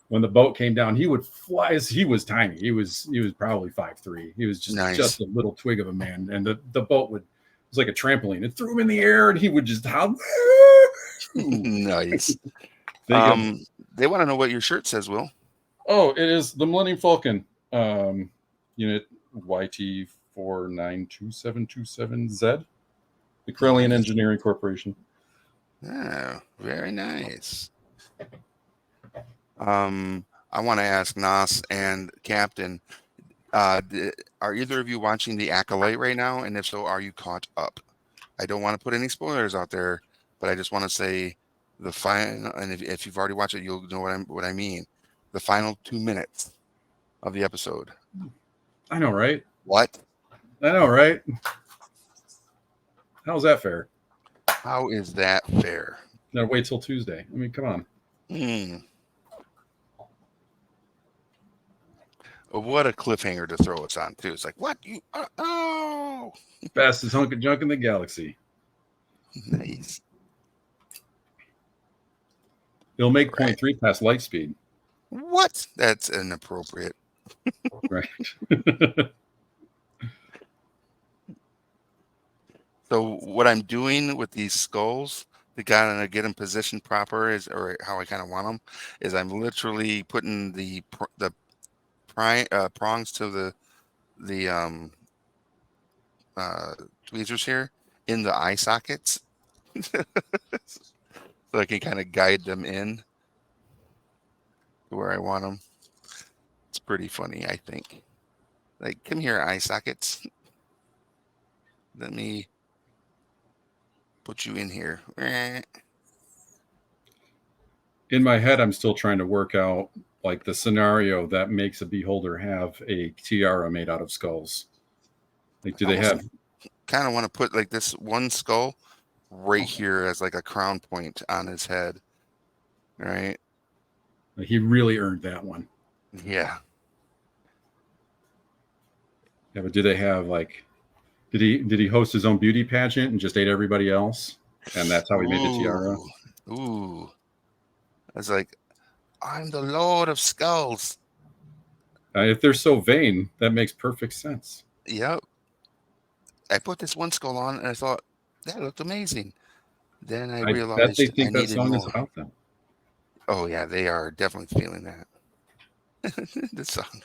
when the boat came down, he would fly. He was tiny. He was probably 5'3". He was just a little twig of a man, and the boat was like a trampoline. It threw him in the air, and he would just howl. Nice. They want to know what your shirt says, Will. Oh, it is the Millennium Falcon, unit YT492727Z, the Corellian Engineering Corporation. Oh, very nice. I want to ask Nas and Captain, are either of you watching The Acolyte right now? And if so, are you caught up? I don't want to put any spoilers out there, but I just want to say the final, and if you've already watched it, you'll know what I mean. The final 2 minutes of the episode. I know, right? What? I know, right? How's that fair? How is that fair? Gotta wait till Tuesday. I mean, come on. What a cliffhanger to throw us on, too. It's like, what? Fastest hunk of junk in the galaxy. Nice. It'll make 0.3 past light speed. What? That's inappropriate. Right. So what I'm doing with these skulls to kind of get them positioned proper or how I kind of want them, is I'm literally putting the prongs to the tweezers here in the eye sockets, so I can kind of guide them in to where I want them. It's pretty funny, I think. Like, come here, eye sockets. Let me put you in here. in my head, I'm still trying to work out like the scenario that makes a beholder have a tiara made out of skulls. Like, do I they almost have? kind of want to put like this one skull right here as like a crown point on his head, right? Like, he really earned that one. Yeah. Yeah, but do they have like? Did he host his own beauty pageant and just ate everybody else, and that's how he made the tiara? Ooh, ooh. It's like I'm the Lord of Skulls. If they're so vain, that makes perfect sense. Yep. I put this one skull on and I thought that looked amazing. Then I I bet they realized I think that needed song is more. about them. Oh yeah, they are definitely feeling that. The song.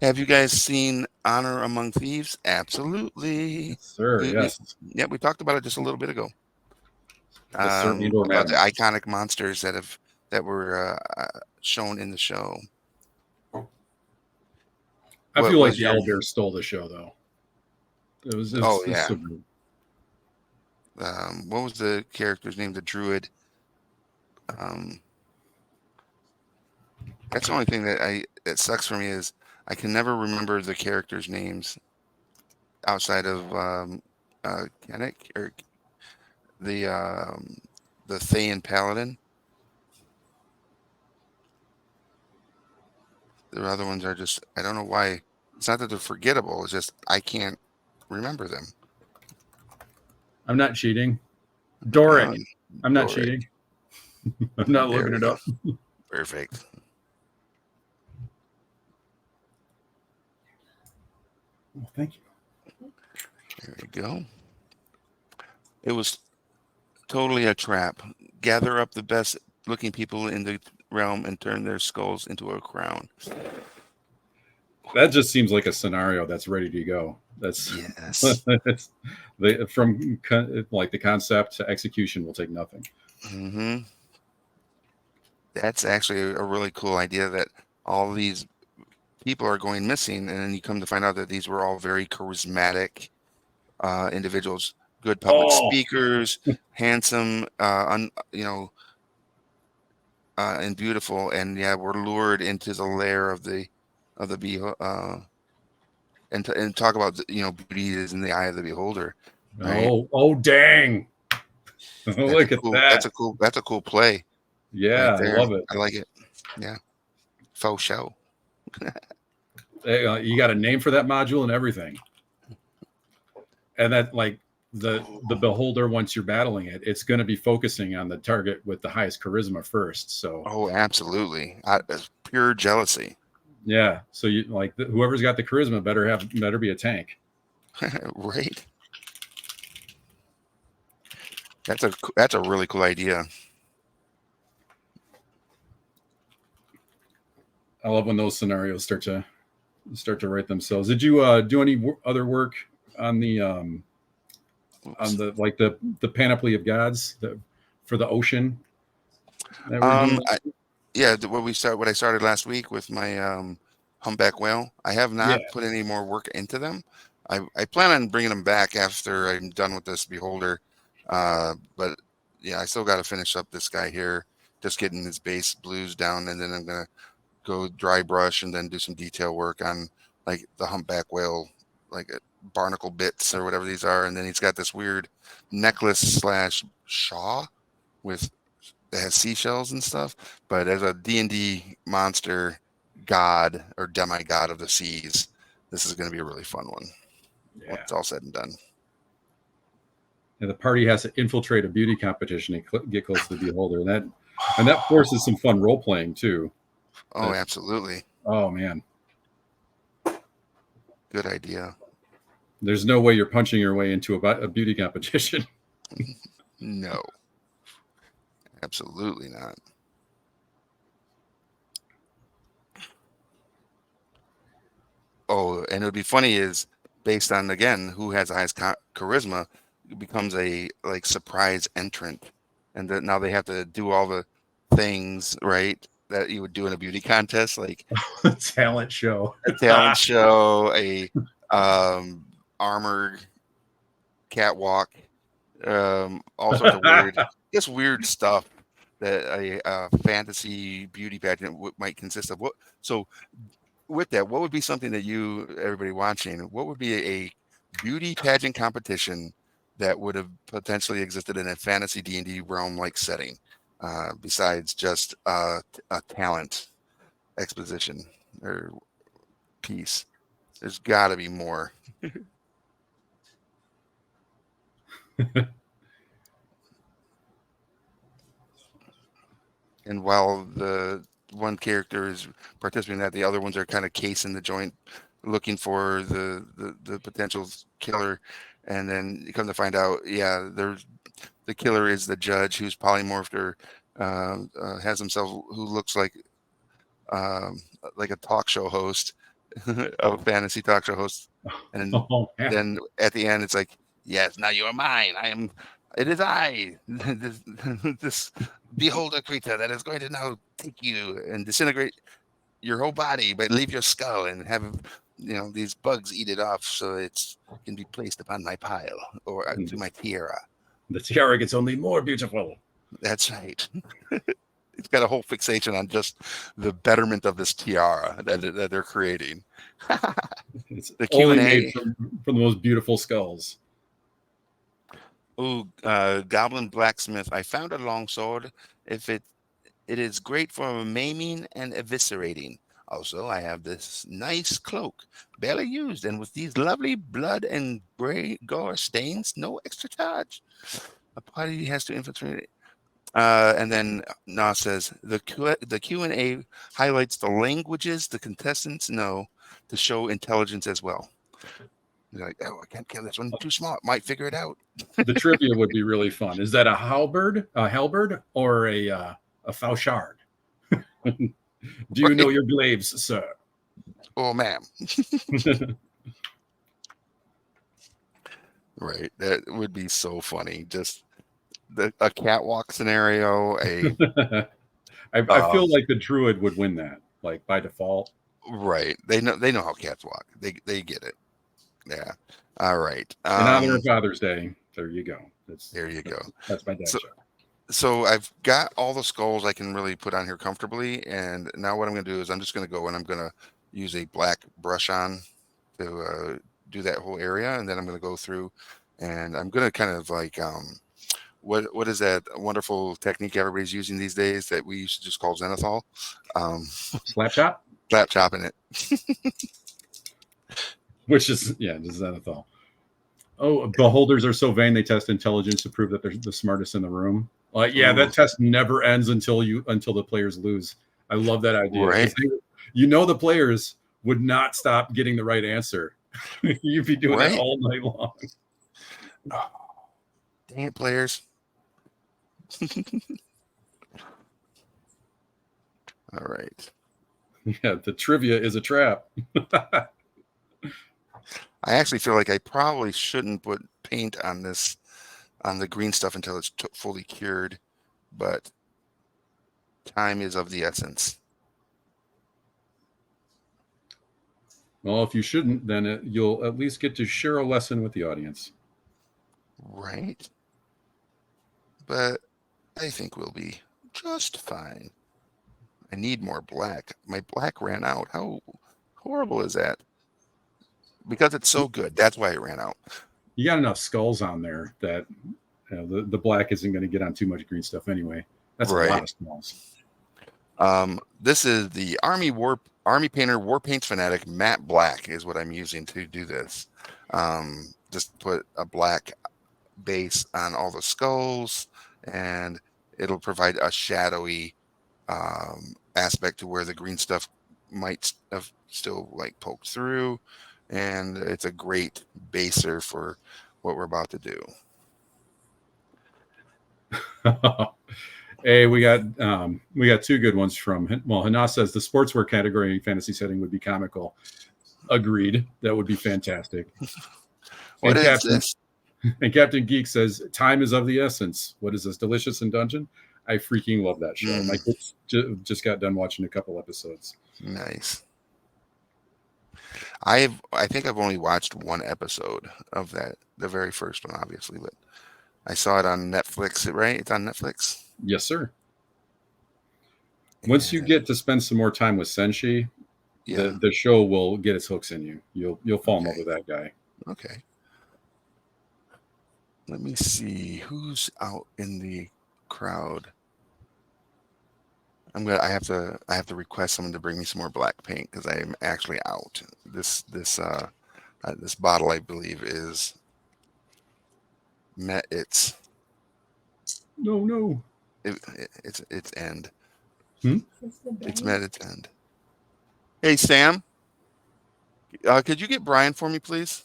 Have you guys seen Honor Among Thieves? Absolutely. Yes, sir. We Yes, yeah, we talked about it just a little bit ago. yes, sir. Indoor About the madam. iconic monsters that were shown in the show. I What feel like was the your? owlbear stole the show, though. Oh It's yeah. so good. What was the character's name? The druid. Um, that's the only thing that sucks for me is I can never remember the characters' names outside of Kennick or the um, the Thayan Paladin. The other ones are just I don't know why. It's not that they're forgettable. It's just I can't remember them. I'm not cheating. Uh, Doric. I'm not Doric. cheating. I'm not There looking we it go. up. Perfect. Oh, thank you. There we go. It was totally a trap. Gather up the best looking people in the realm and turn their skulls into a crown. That just seems like a scenario that's ready to go. That's Yes. like the concept to execution will take nothing. Hmm. That's actually a really cool idea that all these people are going missing, and then you come to find out that these were all very charismatic individuals, good public Oh, speakers, handsome, and beautiful, and yeah, we're lured into the lair of the and talk about beauty is in the eye of the beholder, right? oh, dang! Look at that. That's a cool play right Yeah, I there. love it. I like it. Yeah, faux show. Hey, you got a name for that module and everything, and that like the beholder once you're battling it, it's going to be focusing on the target with the highest charisma first. So Oh, absolutely. It's pure jealousy. yeah, so you like whoever's got the charisma better be a tank. Right. That's a really cool idea. I love when those scenarios start to write themselves. Did you do any other work on Oops. the panoply of gods for the ocean that we're doing? Yeah, what I started last week with my humpback whale. I have Yeah, not put any more work into them. I plan on bringing them back after I'm done with this beholder. But yeah, I still got to finish up this guy here, just getting his base blues down, and then I'm gonna go dry brush and then do some detail work on like the humpback whale, like barnacle bits or whatever these are, and then he's got this weird necklace slash shaw with that has seashells and stuff. But as a D&D monster god or demigod of the seas, this is going to be a really fun one when yeah. it's all said and done. And the party has to infiltrate a beauty competition and get close to the beholder, and that forces some fun role playing too. Oh, absolutely. Oh man, Good idea. there's no way you're punching your way into a beauty competition. No, absolutely not. Oh, and it would be funny is based on again who has the highest charisma becomes a like surprise entrant, and then now they have to do all the things right that you would do in a beauty contest, like Talent show. a talent show, a armored catwalk, all sorts of weird, just weird stuff. that a fantasy beauty pageant might consist of. What so with that, what would be something that everybody watching, what would be a beauty pageant competition that would have potentially existed in a fantasy D&D realm like setting, besides just a talent exposition or piece? There's got to be more. And while the one character is participating in that, the other ones are kind of casing the joint, looking for the potential killer. And then you come to find out, yeah, the killer is the judge who's polymorphed or has himself, who looks um, like a talk show host, a fantasy talk show host. And Oh, yeah. then at the end, it's like, yes, now you are mine. It is I, this beholder creature that is going to now take you and disintegrate your whole body, but leave your skull and have these bugs eat it off, so it can be placed upon my pile or to my tiara. The tiara gets only more beautiful. That's right. It's got a whole fixation on just the betterment of this tiara that they're creating. It's The only Q&A. made from the most beautiful skulls. Ooh, Goblin Blacksmith. I found a longsword. If it is great for maiming and eviscerating. Also, I have this nice cloak, barely used, and with these lovely blood and gray gore stains, no extra charge. A party has to infiltrate. And then Na says the Q&A highlights the languages the contestants know to show intelligence as well. You're like, oh, I can't kill this one. Too smart. Might figure it out. The trivia would be really fun. Is that a halberd, or a fauchard? Do you know your glaives, sir? Oh, ma'am. Right. That would be so funny. Just a catwalk scenario. I feel like the druid would win that, like by default. Right. They know how cats walk. They get it. Yeah. All right. In honor of Father's Day. There you go. There you go. That's my dad's show. So I've got all the skulls I can really put on here comfortably. And now what I'm going to do is I'm just going to go and I'm going to use a black brush on to do that whole area. And then I'm going to go through and I'm going to kind of like, what is that wonderful technique everybody's using these days that we used to just call Zenithal? Slap chop? Slap chopping it. Which is, yeah, just Zenithal. Oh, beholders are so vain they test intelligence to prove that they're the smartest in the room. Yeah, that test never ends until the players lose. I love that idea. Right. The players would not stop getting the right answer. You'd be doing that all night long. Oh, dang it, players. All right. Yeah, the trivia is a trap. I actually feel like I probably shouldn't put paint on the green stuff until it's fully cured, but time is of the essence. Well, if you shouldn't, then you'll at least get to share a lesson with the audience. Right. But I think we'll be just fine. I need more black. My black ran out. How horrible is that? Because it's so good. That's why it ran out. You got enough skulls on there that the black isn't going to get on too much green stuff anyway. That's right. A lot of skulls. This is the Army Painter War Paints Fanatic Matte Black is what I'm using to do this. Just put a black base on all the skulls, and it'll provide a shadowy aspect to where the green stuff might have still like poked through. And it's a great baser for what we're about to do. Hey, we got two good ones from, Hana says the sportswear category fantasy setting would be comical. Agreed. That would be fantastic. What is this? And Captain Geek says time is of the essence. What is this? Delicious in Dungeon? I freaking love that show. My kids just got done watching a couple episodes. Nice. I think I've only watched one episode of that, the very first one, obviously, but I saw it on Netflix, right? It's on Netflix? Yes, sir. Once you And get to spend some more time with Senshi, yeah, the show will get its hooks in you. You'll fall in love okay, with that guy. okay. Let me see who's out in the crowd. I have to request someone to bring me some more black paint because I am actually out. This bottle I believe is met No. its end. Hmm? It's met its end. Hey Sam, could you get Brian for me, please?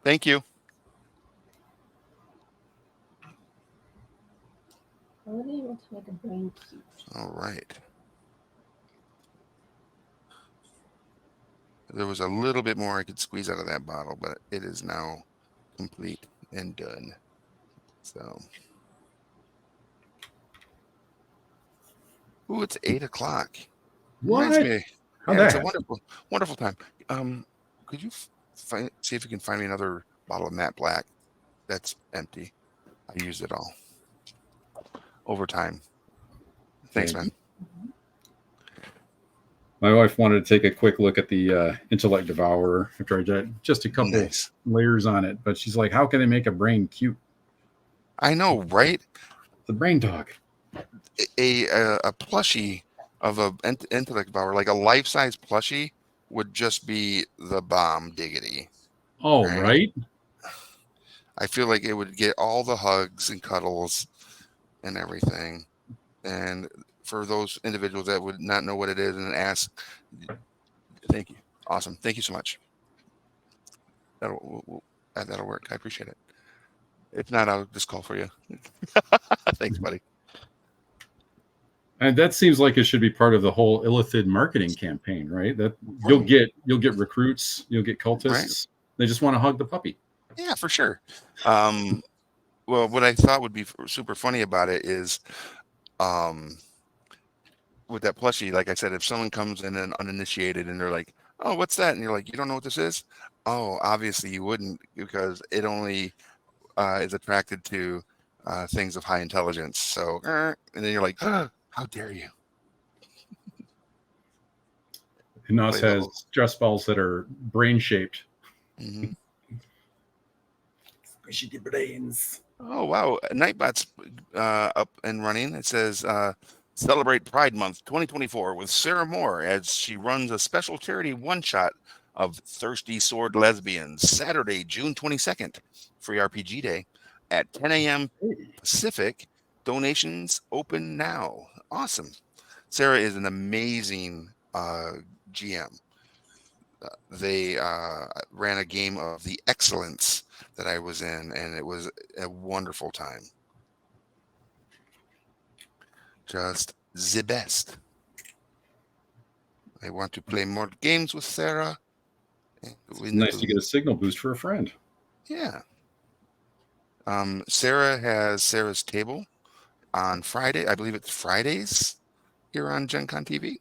Thank you. All right. There was a little bit more I could squeeze out of that bottle, but it is now complete and done. So, ooh, it's 8 o'clock. Reminds What? me, How'd yeah, that it's a happen? wonderful time. Could you see if you can find me another bottle of matte black that's empty? I used it all over time. Thanks, Thank man. you. My wife wanted to take a quick look at the Intellect Devourer after I did just a couple Nice. layers on it, but she's like, "How can they make a brain cute?" I know, right? The brain dog. A plushie of a intellect power, like a life size plushie, would just be the bomb diggity. Oh, Right? right. I feel like it would get all the hugs and cuddles and everything. And for those individuals that would not know what it is and ask, thank you. Awesome. Thank you so much. That'll work. I appreciate it. If not, I'll just call for you. Thanks, buddy. And that seems like it should be part of the whole Illithid marketing campaign, right? That you'll get recruits, you'll get cultists. Right. They just want to hug the puppy. Yeah, for sure. Well, what I thought would be super funny about it is, um, with that plushie, like I said, if someone comes in and uninitiated and they're like, "Oh, what's that?" and you're like, "You don't know what this is?" Oh, obviously you wouldn't because it only is attracted to things of high intelligence. So, and then you're like, "How dare you?" Nos Play the has whole. stress balls that are brain shaped. Mhm. Squishy the brains. Oh wow, Nightbot's up and running. It says celebrate Pride Month 2024 with Sarah Moore as she runs a special charity one-shot of Thirsty Sword Lesbians Saturday, June 22nd, free RPG day at 10 a.m. Pacific. Donations open now. Awesome. Sarah is an amazing GM. They ran a game of the excellence that I was in, and it was a wonderful time. Just the best. I want to play more games with Sarah. It's nice to get a signal boost for a friend. Yeah. Sarah has Sarah's Table on Friday. I believe it's Fridays here on Gen Con TV,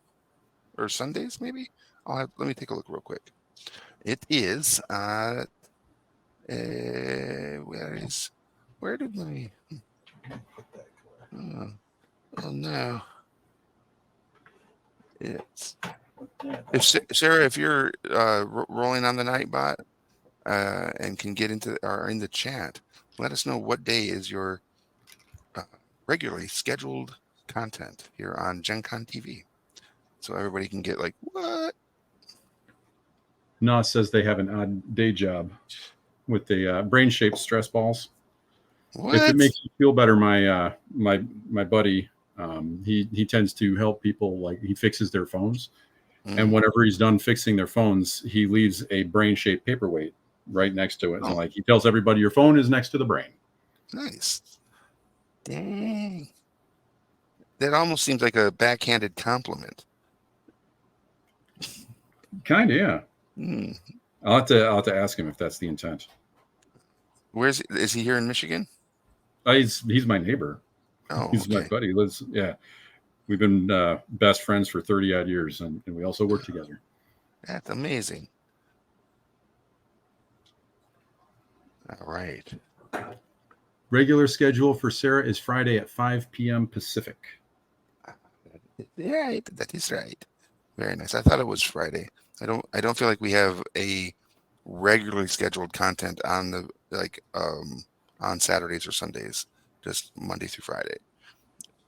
or Sundays maybe. Let me take a look real quick. It is where did my oh, oh no. It's if Sarah, if you're rolling on the Nightbot and can get into or in the chat, let us know what day is your regularly scheduled content here on Gen Con TV, so everybody can get like what. Nos says they have an odd day job with the brain shaped stress balls. What? If it makes you feel better, my buddy, he tends to help people, like he fixes their phones, and whenever he's done fixing their phones, he leaves a brain shaped paperweight right next to it, and like he tells everybody, your phone is next to the brain. Nice. Dang. That almost seems like a backhanded compliment. Kind of, yeah. Hmm. I'll have to ask him if that's the intent. Is he here in Michigan? He's my neighbor. Oh, he's okay. my buddy. We've been best friends for 30 odd years, and we also work together. That's amazing. All right. Regular schedule for Sarah is Friday at 5 p.m. Pacific. Yeah, that is right. Very nice. I thought it was Friday. I don't feel like we have a regularly scheduled content on the on Saturdays or Sundays, just Monday through Friday.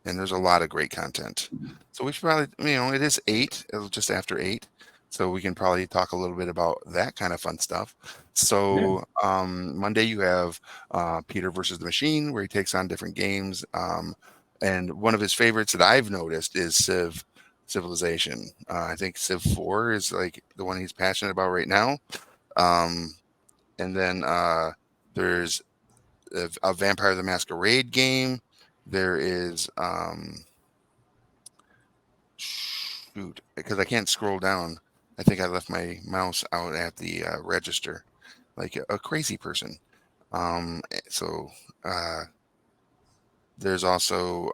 And there's a lot of great content. So we should probably, it is 8, just after 8. So we can probably talk a little bit about that kind of fun stuff. Yeah. So Monday you have Peter versus the Machine, where he takes on different games. And one of his favorites that I've noticed is Civilization. I think Civ 4 is like the one he's passionate about right now. Um, and then there's a Vampire the Masquerade game. There is shoot, because I can't scroll down. I think I left my mouse out at the register, like a crazy person. So uh, there's also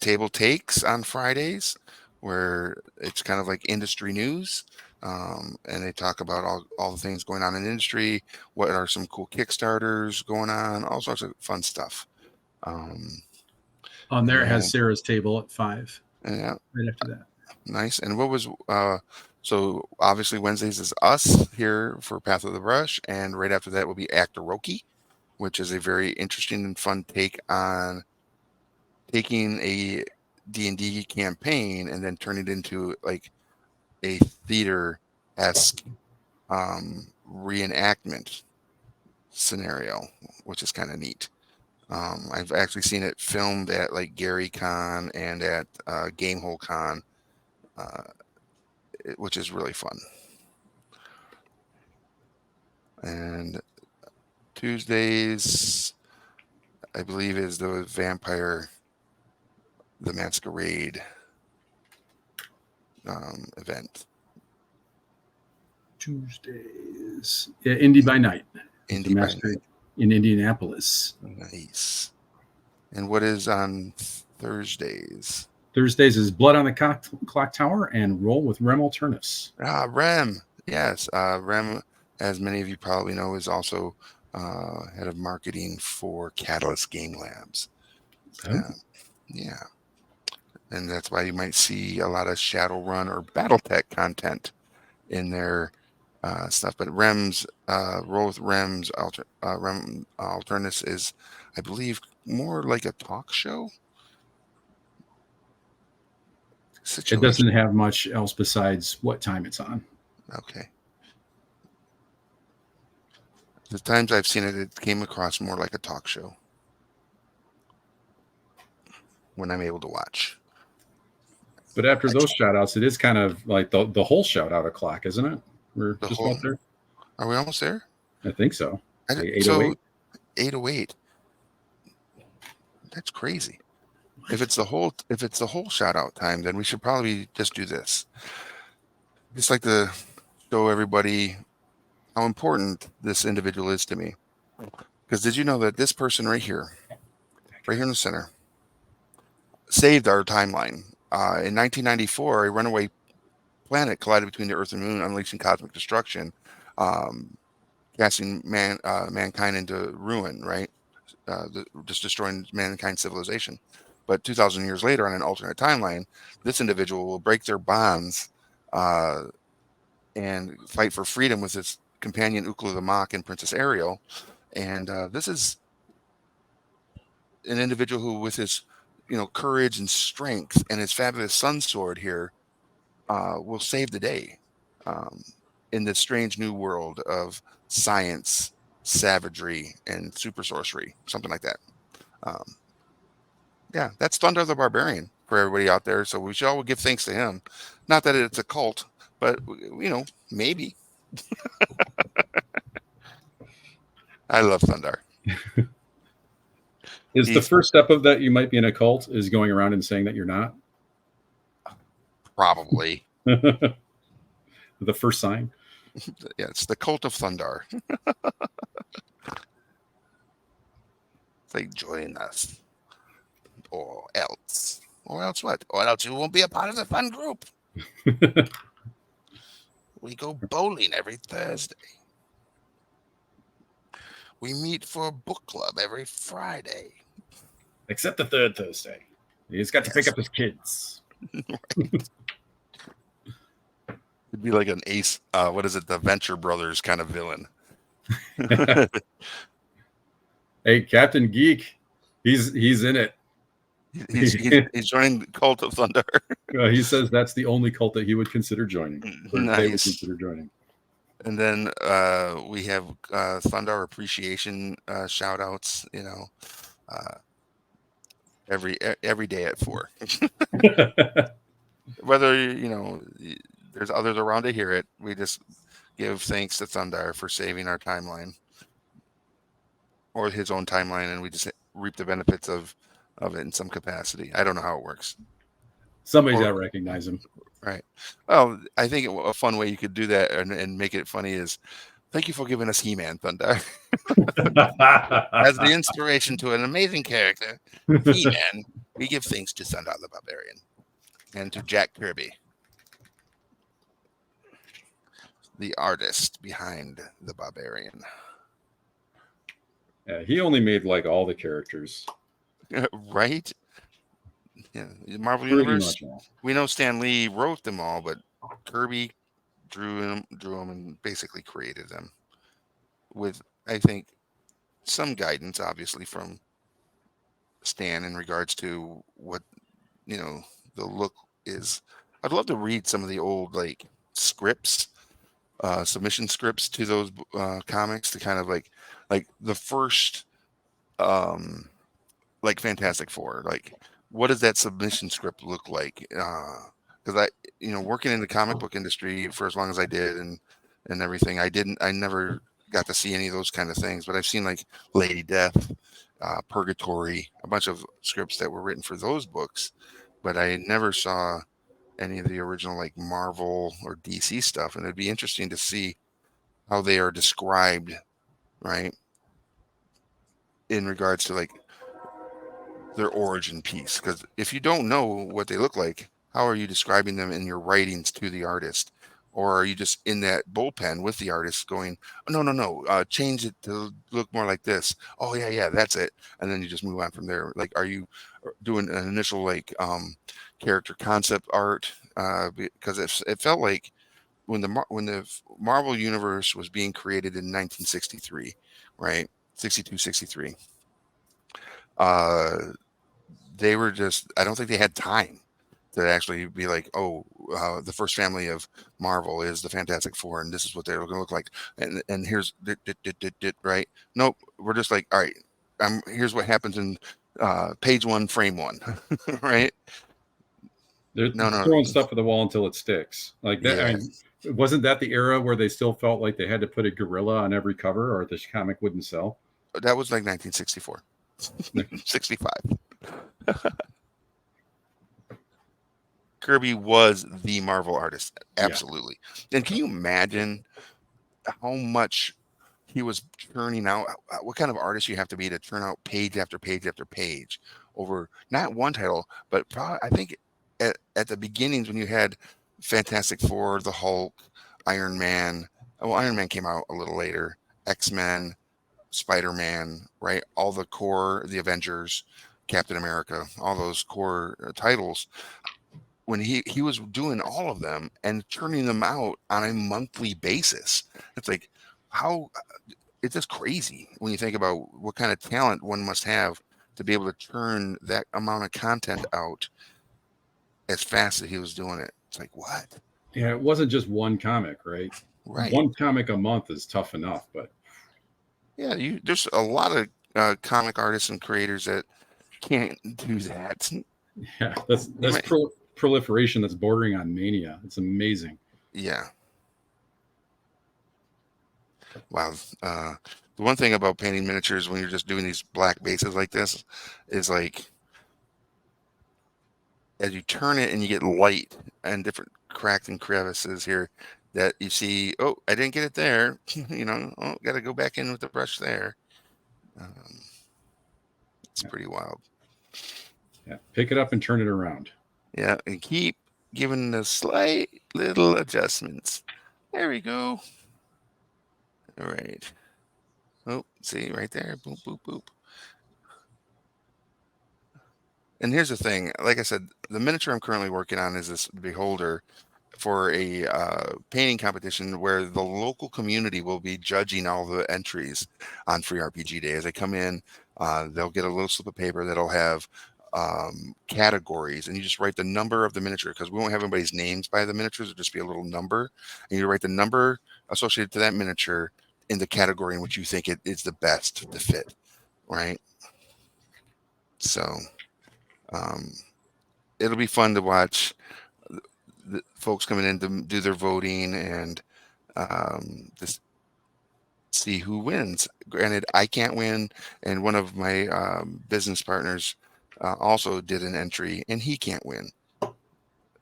Table Takes on Fridays, where it's kind of like industry news. And they talk about all the things going on in industry. What are some cool Kickstarters going on? All sorts of fun stuff. Um, On there, it has and Sarah's table at 5. yeah, Right after that. nice. And what was so obviously Wednesdays is us here for Path of the Brush, and right after that will be Actor Roki, which is a very interesting and fun take on taking a D&D campaign and then turn it into like a theater-esque reenactment scenario, which is kind of neat. I've actually seen it filmed at like Gary Con and at Gamehole Con, which is really fun. And Tuesdays, I believe, is the Vampire the Masquerade event. Tuesdays. Yeah, Indie by Night. Indie The by Masquerade in Indianapolis. Nice. And what is on Thursdays? Thursdays is Blood on the Clock Tower and Roll with Rem Alternus. Rem. Yes. Rem, as many of you probably know, is also head of marketing for Catalyst Game Labs. Oh. Yeah. And that's why you might see a lot of Shadowrun or Battletech content in their stuff. But Rem's Roll with Rem's Rem Alternus is, I believe, more like a talk show situation. It doesn't have much else besides what time it's on. Okay. The times I've seen it, it came across more like a talk show when I'm able to watch. But after those shout outs, it is kind of like the whole shout out o'clock, isn't it? We're just about there. Are we almost there? I think so. Like 808. 808. That's crazy. If it's the whole shout out time, then we should probably just do this. Just like to show everybody how important this individual is to me. Because did you know that this person right here in the center, saved our timeline? In 1994, a runaway planet collided between the Earth and Moon, unleashing cosmic destruction, casting mankind into ruin, right? Just destroying mankind's civilization. But 2,000 years later, on an alternate timeline, this individual will break their bonds and fight for freedom with his companion Ukla the Mock and Princess Ariel. And this is an individual who, with his courage and strength and his fabulous sun sword here, will save the day in this strange new world of science, savagery, and super sorcery, something like that. Yeah, that's Thundar the Barbarian for everybody out there. So we should all give thanks to him. Not that it's a cult, but maybe. I love Thundar. Is the first step of that you might be in a cult is going around and saying that you're not? Probably. The first sign? Yeah, it's the cult of Thundar. It's like, join us. Or else. Or else what? Or else you won't be a part of the fun group. We go bowling every Thursday. We meet for a book club every Friday. Except the third Thursday. He's got to pick up his kids. It'd be like an Ace. What is it? The Venture Brothers kind of villain. Hey, Captain Geek, he's in it. He's joining the Cult of Thunder. He says that's the only cult that he would consider joining. Or they would Nice. consider joining. And then we have Thunder appreciation shout outs, every day at 4. Whether, there's others around to hear it, we just give thanks to Thunder for saving our timeline or his own timeline, and we just reap the benefits of it in some capacity. I don't know how it works. Somebody's got to recognize him. Right. Well, I think a fun way you could do that and make it funny is, thank you for giving us He-Man, Thunder. As the inspiration to an amazing character, He-Man, we give thanks to Thunder the Barbarian and to Jack Kirby, the artist behind the Barbarian. Yeah, he only made like all the characters. Right? Yeah, Marvel Pretty Universe. much all. We know Stan Lee wrote them all, but Kirby drew them, and basically created them with, I think, some guidance, obviously, from Stan in regards to what the look is. I'd love to read some of the old scripts, submission scripts to those comics to kind of like the first Fantastic Four. Like, what does that submission script look like? Because I, working in the comic book industry for as long as I did and everything, I never got to see any of those kind of things, but I've seen like Lady Death, Purgatory, a bunch of scripts that were written for those books, but I never saw any of the original like Marvel or DC stuff, and it'd be interesting to see how they are described, right, in regards to like their origin piece. Because if you don't know what they look like, how are you describing them in your writings to the artist? Or are you just in that bullpen with the artist going, oh, no, change it to look more like this. Oh, yeah, that's it. And then you just move on from there. Like, are you doing an initial character concept art? Because it felt like when the Marvel Universe was being created in 1963, right? 62, 63. They were just, I don't think they had time to actually be like, the first family of Marvel is the Fantastic Four, and this is what they're going to look like, and here's right. Nope, we're just like, all right, here's what happens in page 1, frame 1, right? They're throwing stuff at the wall until it sticks. Like that. Yeah. I mean, wasn't that the era where they still felt like they had to put a gorilla on every cover, or the comic wouldn't sell? That was like 1964, 65. Kirby was the Marvel artist, absolutely. Yeah. And can you imagine how much he was churning out? What kind of artist you have to be to turn out page after page after page over not one title, but probably, I think at the beginnings when you had Fantastic Four, the Hulk, Iron Man. Well, Iron Man came out a little later. X-Men, Spider-Man, right? All the core, the Avengers, Captain America, all those core titles. When he was doing all of them and turning them out on a monthly basis, it's like, how, it's just crazy when you think about what kind of talent one must have to be able to turn that amount of content out as fast as he was doing it. It's like, what? Yeah, it wasn't just one comic, right? Right. One comic a month is tough enough, but yeah, there's a lot of comic artists and creators that can't do that. Yeah, that's proliferation that's bordering on mania. It's amazing. Yeah. Wow. The one thing about painting miniatures when you're just doing these black bases like this is like, as you turn it and you get light and different cracks and crevices here that you see, oh, I didn't get it there. Got to go back in with the brush there. It's pretty wild. Yeah, pick it up and turn it around. Yeah, and keep giving the slight little adjustments. There we go. All right. Oh, see right there. Boop, boop, boop. And here's the thing, like I said, the miniature I'm currently working on is this beholder for a painting competition where the local community will be judging all the entries on Free RPG Day. As they come in, they'll get a little slip of paper that'll have categories, and you just write the number of the miniature, because we won't have anybody's names by the miniatures. It'll just be a little number, and you write the number associated to that miniature in the category in which you think it is the best to fit, right? So um, it'll be fun to watch the folks coming in to do their voting and just see who wins. Granted, I can't win, and one of my business partners also did an entry, and he can't win.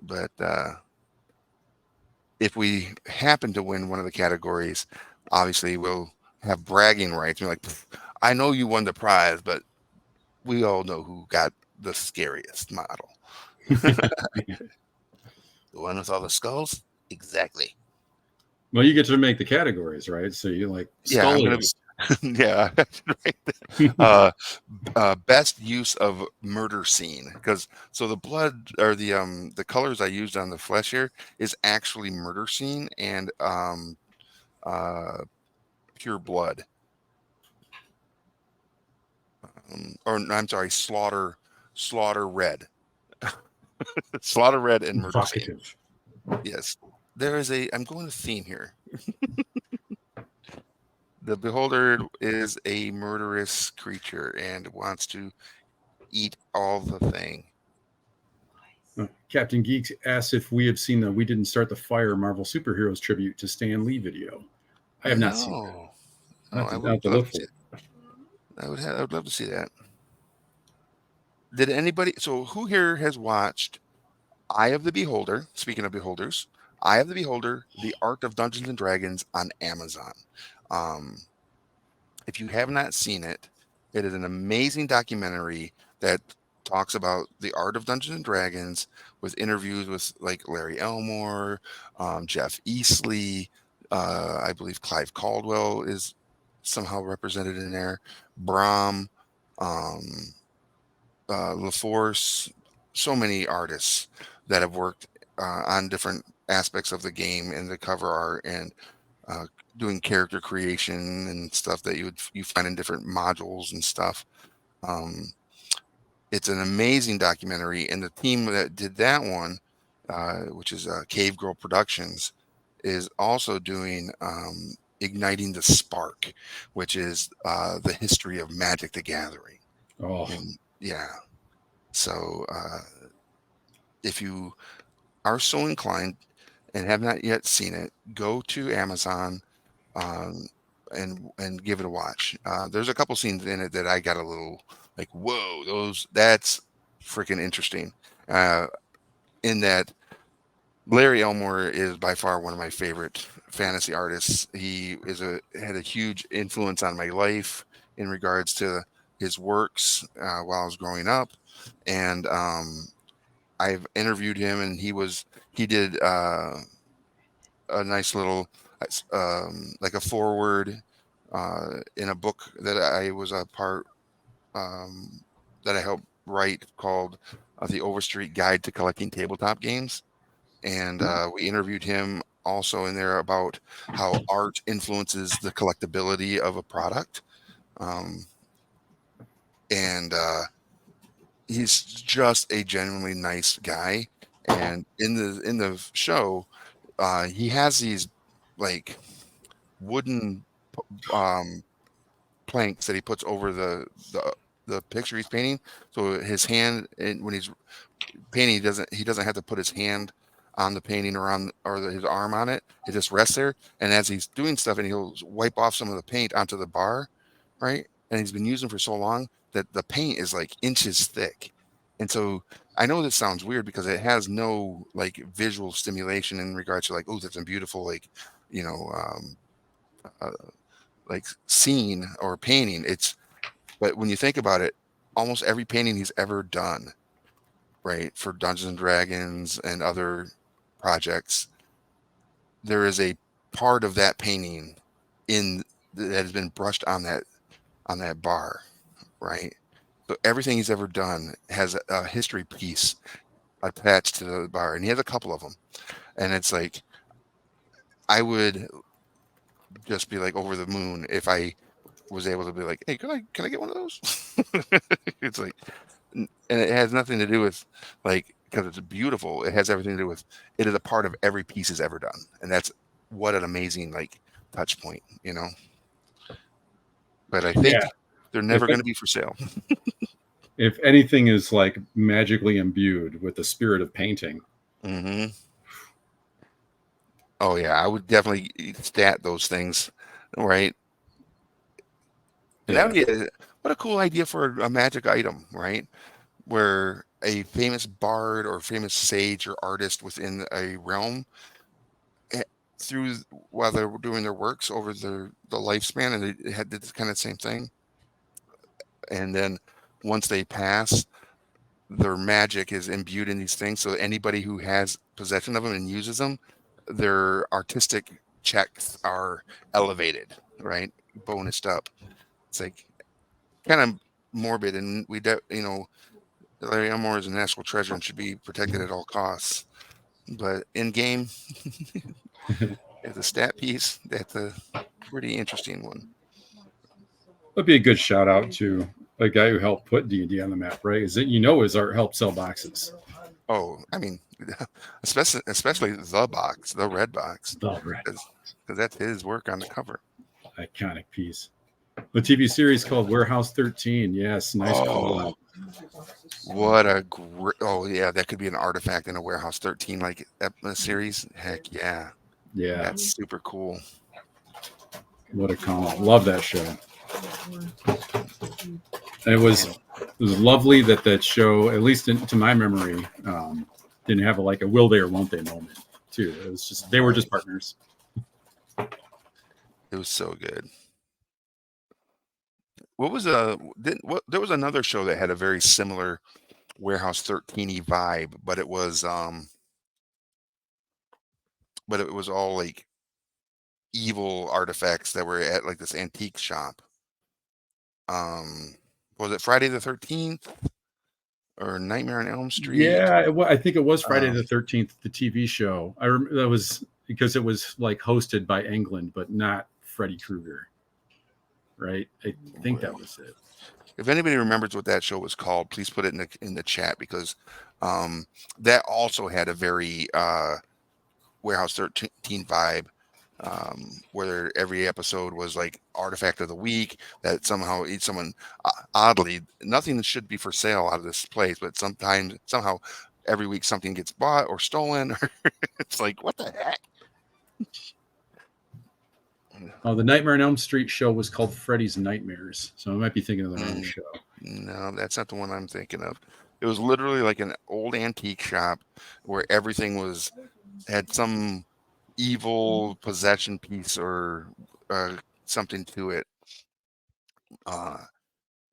But if we happen to win one of the categories, obviously we'll have bragging rights. We're like, I know you won the prize, but we all know who got the scariest model. The one with all the skulls? Exactly. Well, you get to make the categories, right? So you like Yeah, I'm gonna Scullies. yeah, right. Best use of murder scene, because so the blood or the colors I used on the flesh here is actually murder scene and uh pure blood. Or I'm sorry, slaughter red. Slaughter red and murder scene. Provocative. Yes. I'm going to theme here. The beholder is a murderous creature and wants to eat all the thing. Captain Geeks asks if we have seen the "We Didn't Start the Fire" Marvel Superheroes tribute to Stan Lee video. I have not seen that. No, I would love to see it. I would love to see that. Did anybody? So who here has watched Eye of the Beholder? Speaking of beholders, Eye of the Beholder: The Art of Dungeons and Dragons on Amazon. Um, if you have not seen it, it is an amazing documentary that talks about the art of Dungeons and Dragons with interviews with like Larry Elmore, Jeff Easley, I believe Clive Caldwell is somehow represented in there, Brom, um, LaForce, so many artists that have worked on different aspects of the game and the cover art and uh, doing character creation and stuff that you find in different modules and stuff. Um, it's an amazing documentary, and the team that did that one, which is Cave Girl Productions, is also doing Igniting the Spark, which is the history of Magic the Gathering. Oh, And yeah, so if you are so inclined and have not yet seen it, go to Amazon um, and give it a watch. There's a couple scenes in it that I got a little like, whoa, that's freaking interesting. In that Larry Elmore is by far one of my favorite fantasy artists. He had a huge influence on my life in regards to his works while I was growing up, and I've interviewed him, and he did a nice little like a forward in a book that I was a part that I helped write called The Overstreet Guide to Collecting Tabletop Games. And we interviewed him also in there about how art influences the collectability of a product. Um, and he's just a genuinely nice guy. And in the show, he has these like wooden um, planks that he puts over the picture he's painting. So his hand, and when he's painting, he doesn't have to put his hand on the painting or his arm on it. It just rests there. And as he's doing stuff, and he'll wipe off some of the paint onto the bar, right? And he's been using for so long that the paint is like inches thick. And so I know this sounds weird because it has no like visual stimulation in regards to like, oh, that's a beautiful like, you know, uh, like scene or painting. But when you think about it, almost every painting he's ever done, right, for Dungeons and Dragons and other projects, there is a part of that painting in that has been brushed on that bar, right? So everything he's ever done has a history piece attached to the bar, and he has a couple of them. And it's like I would just be like over the moon if I was able to be like, hey, can I get one of those? It's like, and it has nothing to do with like because it's beautiful. It has everything to do with it is a part of every piece he's ever done, and that's what an amazing like touch point, you know. But I think Yeah. they're never going to be for sale. If anything is like magically imbued with the spirit of painting. Hmm. Oh yeah, I would definitely stat those things, right? And that would be what a cool idea for a magic item, right? Where a famous bard or famous sage or artist within a realm eh, through while they were doing their works over the lifespan, and they had this kind of same thing. And then once they pass, their magic is imbued in these things. So anybody who has possession of them and uses them, their artistic checks are elevated, right? Bonused up. It's like kind of morbid, and Larry Elmore is a national treasure and should be protected at all costs. But in game, as a stat piece, that's a pretty interesting one. That'd be a good shout out to a guy who helped put D&D on the map, right? Is that his art helped sell boxes. Oh, I mean, especially the box, the red box, The red because that's his work on the cover. Iconic piece. The TV series called Warehouse 13. Yes, nice call out. What a great! Oh yeah, that could be an artifact in a Warehouse 13 like series. Heck yeah, Yeah, that's super cool. what a call out. Love that show. And it was lovely that show, at least to my memory, didn't have a will they or won't they moment too. It was just they were just partners. It was so good. What was there was another show that had a very similar Warehouse 13 vibe, but it was all like evil artifacts that were at like this antique shop. Was it Friday the 13th or Nightmare on Elm Street? Yeah, I think it was Friday the 13th, the TV show. That was because it was like hosted by Englund, but not Freddy Krueger. Right? I think that was it. If anybody remembers what that show was called, please put it in the chat, because that also had a very Warehouse 13 vibe, where every episode was like artifact of the week that somehow someone oddly, nothing should be for sale out of this place, but somehow every week something gets bought or stolen, or it's like, what the heck? Oh, the Nightmare on Elm Street show was called Freddy's Nightmares, so I might be thinking of the wrong show. No, that's not the one I'm thinking of. It was literally like an old antique shop where everything had some evil possession piece or something to it. And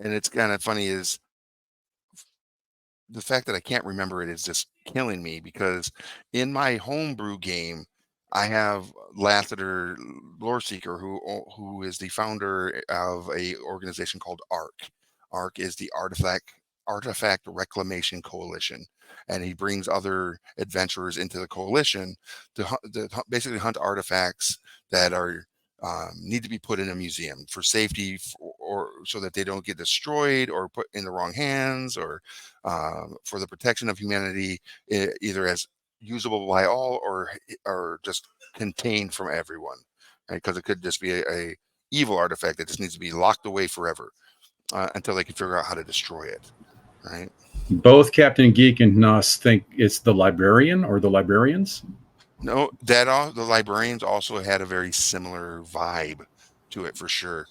it's kind of funny is the fact that I can't remember it is just killing me, because in my homebrew game, I have Lassiter Loreseeker, who is the founder of a organization called ARC. ARC is the Artifact Reclamation Coalition, and he brings other adventurers into the coalition to basically hunt artifacts that are need to be put in a museum for safety, or so that they don't get destroyed or put in the wrong hands, or for the protection of humanity, either as usable by all or just contained from everyone, right? Because it could just be a evil artifact that just needs to be locked away forever until they can figure out how to destroy it, right? Both Captain Geek and Nuss think it's the librarian or the librarians. No, the librarians also had a very similar vibe to it for sure.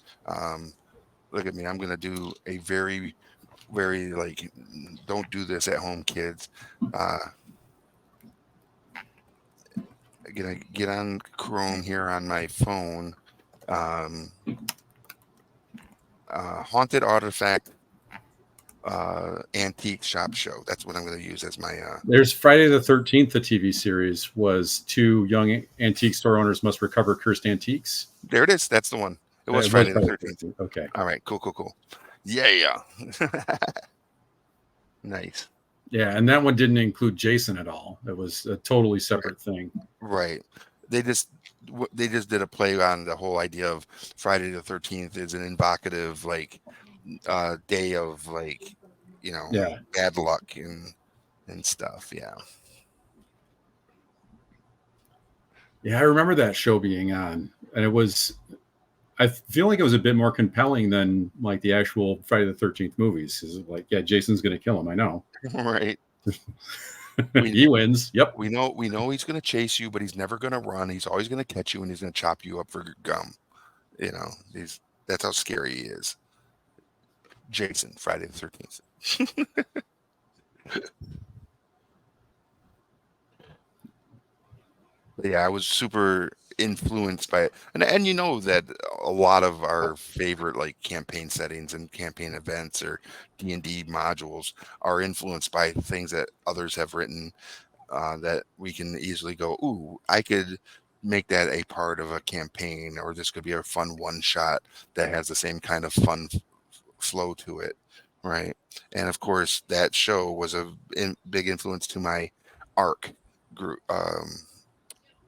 Look at me, I'm gonna do a very, very like, don't do this at home, kids. Gonna get on Chrome here on my phone. Haunted Artifact Antique Shop Show. That's what I'm going to use as my. There's Friday the 13th. The TV series was 2 young antique store owners must recover cursed antiques. There it is. That's the one. It was Friday the 13th. Okay. All right. Cool. Yeah. Nice. Yeah, and that one didn't include Jason at all. It was a totally separate thing. Right. They just they just did a play on the whole idea of Friday the 13th is an invocative like day of like, you know, Yeah. bad luck and stuff. Yeah. Yeah, I remember that show being on, and it was. I feel like it was a bit more compelling than like the actual Friday the 13th movies. Is like, yeah, Jason's gonna kill him. I know. Right. He wins. Yep. We know he's gonna chase you, but he's never gonna run. He's always gonna catch you and he's gonna chop you up for your gum. You know, that's how scary he is. Jason, Friday the 13th. Yeah, I was super influenced by it. And you know that a lot of our favorite like campaign settings and campaign events or D&D modules are influenced by things that others have written that we can easily go, ooh, I could make that a part of a campaign, or this could be a fun one shot that has the same kind of fun flow to it, right? And of course, that show was a big influence to my ARC group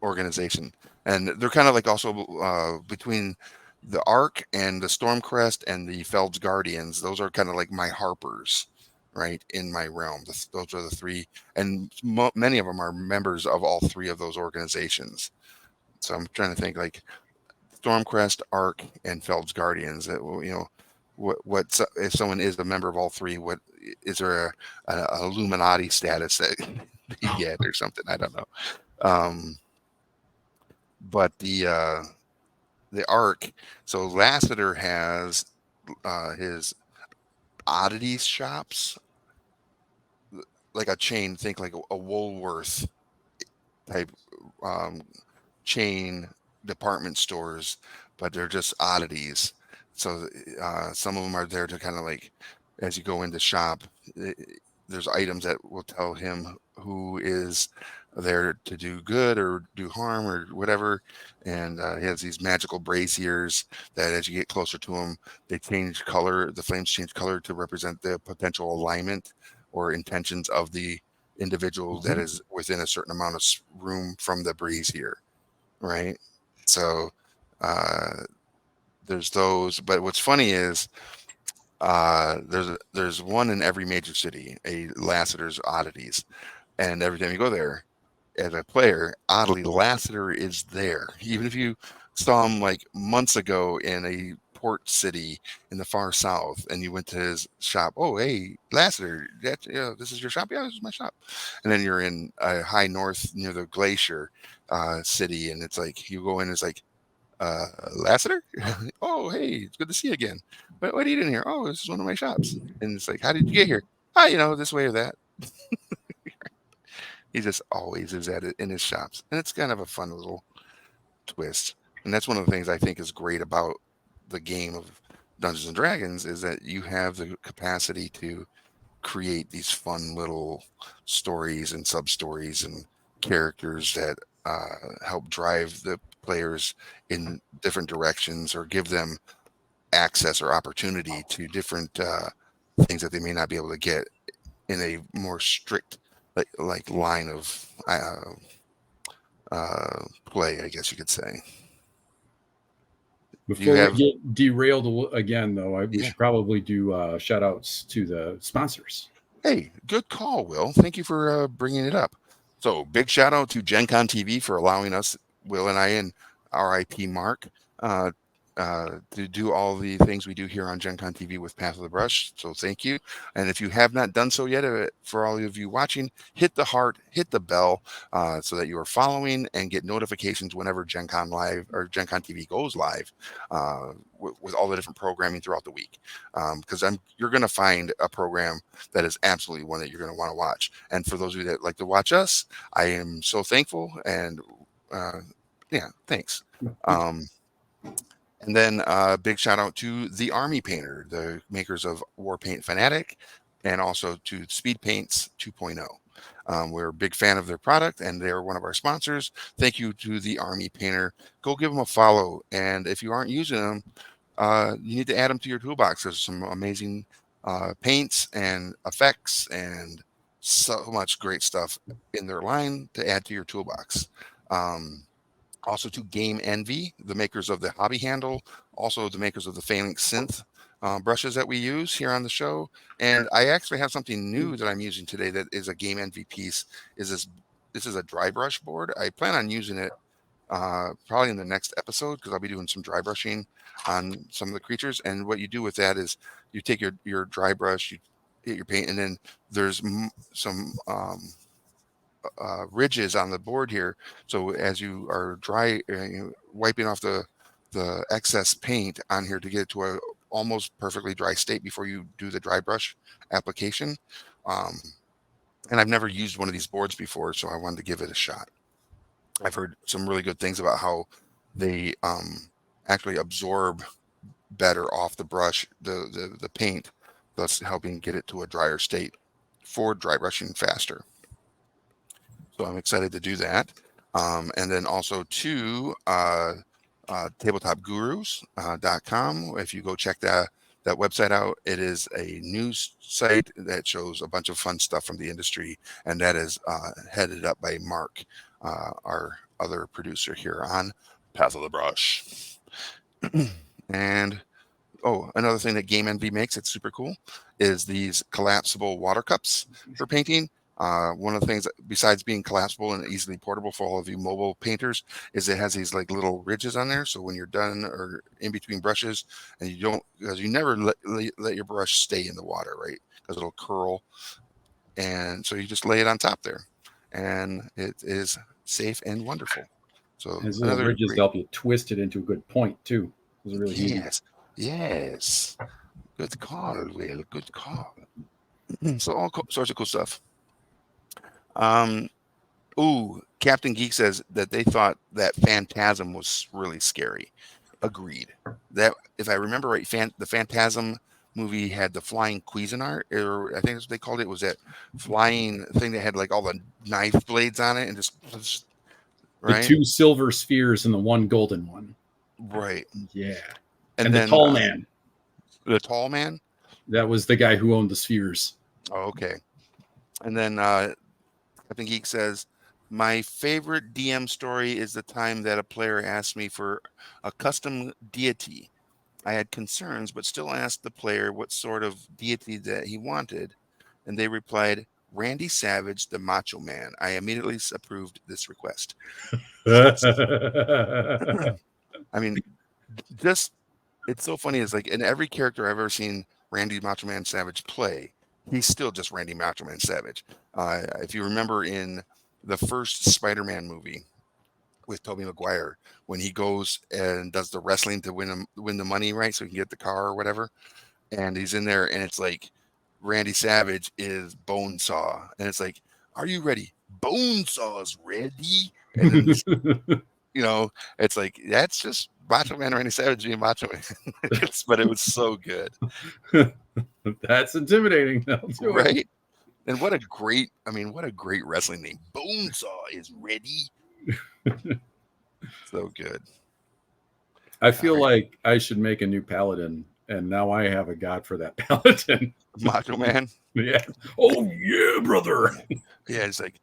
organization, and they're kind of like also between the ARC and the Stormcrest and the Feld's Guardians. Those are kind of like my Harpers, right, in my realm. Those are the three, and many of them are members of all three of those organizations. So I'm trying to think like Stormcrest, ARC, and Feld's Guardians. That you know, what if someone is a member of all three? What is there a Illuminati status that they get or something? I don't know. But the ARC, so Lassiter has his oddities shops, like a chain. Think like a Woolworth type chain department stores, but they're just oddities. So some of them are there to kind of like, as you go into shop, there's items that will tell him who is there to do good or do harm or whatever. And he has these magical braziers that as you get closer to him, they change color. The flames change color to represent the potential alignment or intentions of the individual that is within a certain amount of room from the brazier, right? So there's those. But what's funny is there's one in every major city, a Lassiter's Oddities, and every time you go there as a player, oddly Lassiter is there, even if you saw him like months ago in a port city in the far south, and you went to his shop. Oh, hey, Lassiter, this is your shop. Yeah, this is my shop. And then you're in high north near the glacier city, and it's like you go in, it's like Lassiter. Oh, hey, it's good to see you again. What are you doing here? Oh, this is one of my shops. And it's like, how did you get here? Ah, this way or that. He just always is at it in his shops, and it's kind of a fun little twist. And that's one of the things I think is great about the game of Dungeons and Dragons is that you have the capacity to create these fun little stories and sub stories and characters that help drive the players in different directions or give them access or opportunity to different things that they may not be able to get in a more strict like line of play, I guess you could say. Before we get derailed again, though, we should probably do shout outs to the sponsors. Hey, good call, Will. Thank you for bringing it up. So big shout out to Gen Con TV for allowing us, Will and I, and RIP Mark, to do all the things we do here on Gen Con TV with Path of the Brush. So thank you. And if you have not done so yet, for all of you watching, hit the heart, hit the bell, so that you are following and get notifications whenever Gen Con Live or Gen Con TV goes live, with all the different programming throughout the week. Because you're going to find a program that is absolutely one that you're going to want to watch. And for those of you that like to watch us, I am so thankful. And thanks. And then a big shout out to the Army Painter, the makers of Warpaint Fanatic, and also to Speed Paints 2.0. We're a big fan of their product, and they're one of our sponsors. Thank you to the Army Painter. Go give them a follow. And if you aren't using them, you need to add them to your toolbox. There's some amazing paints and effects and so much great stuff in their line to add to your toolbox. Also to Game Envy, the makers of the Hobby Handle, also the makers of the Phalanx Synth brushes that we use here on the show. And I actually have something new that I'm using today that is a Game Envy piece. This is a dry brush board. I plan on using it probably in the next episode because I'll be doing some dry brushing on some of the creatures. And what you do with that is you take your dry brush, you hit your paint, and then there's some ridges on the board here. So as you are wiping off the excess paint on here to get it to a almost perfectly dry state before you do the dry brush application. And I've never used one of these boards before, so I wanted to give it a shot. I've heard some really good things about how they actually absorb better off the brush, the paint, thus helping get it to a drier state for dry brushing faster. So I'm excited to do that. And then also to tabletopgurus.com. If you go check that website out, it is a news site that shows a bunch of fun stuff from the industry. And that is headed up by Mark, our other producer here on Path of the Brush. And another thing that Game Envy makes, it's super cool, is these collapsible water cups for painting. One of the things, besides being collapsible and easily portable for all of you mobile painters, is it has these like little ridges on there. So when you're done or in between brushes, and because you never let your brush stay in the water, right? Because it'll curl. And so you just lay it on top there, and it is safe and wonderful. So His little ridges help you twist it into a good point too. Those are really easy. Yes. Good call, Will. Good call. So all sorts of cool stuff. Captain Geek says that they thought that Phantasm was really scary. Agreed. That, if I remember right, the Phantasm movie had the flying Cuisinart, or I think that's what they called it. Was that flying thing that had like all the knife blades on it and just right? The 2 silver spheres and the 1 golden one. Right. Yeah. And then, the tall man. The tall man? That was the guy who owned the spheres. Oh, okay. And then Captain Geek says, my favorite DM story is the time that a player asked me for a custom deity. I had concerns, but still asked the player what sort of deity that he wanted. And they replied, Randy Savage, the Macho Man. I immediately approved this request. I mean, it's so funny. It's like in every character I've ever seen Randy Macho Man Savage play, he's still just Randy Macho Man Savage. If you remember in the first Spider-Man movie with Tobey Maguire, when he goes and does the wrestling to win the money, right? So he can get the car or whatever. And he's in there and it's like Randy Savage is Bonesaw. And it's like, are you ready? Bonesaw's ready. And then it's like, that's just Macho Man Randy Savage being Macho Man. But it was so good. That's intimidating, right? And what a great wrestling name. Bonesaw is ready. So good. I feel like I should make a new paladin, and now I have a god for that paladin. Macho Man. Yeah. Oh yeah, brother. Yeah, it's like,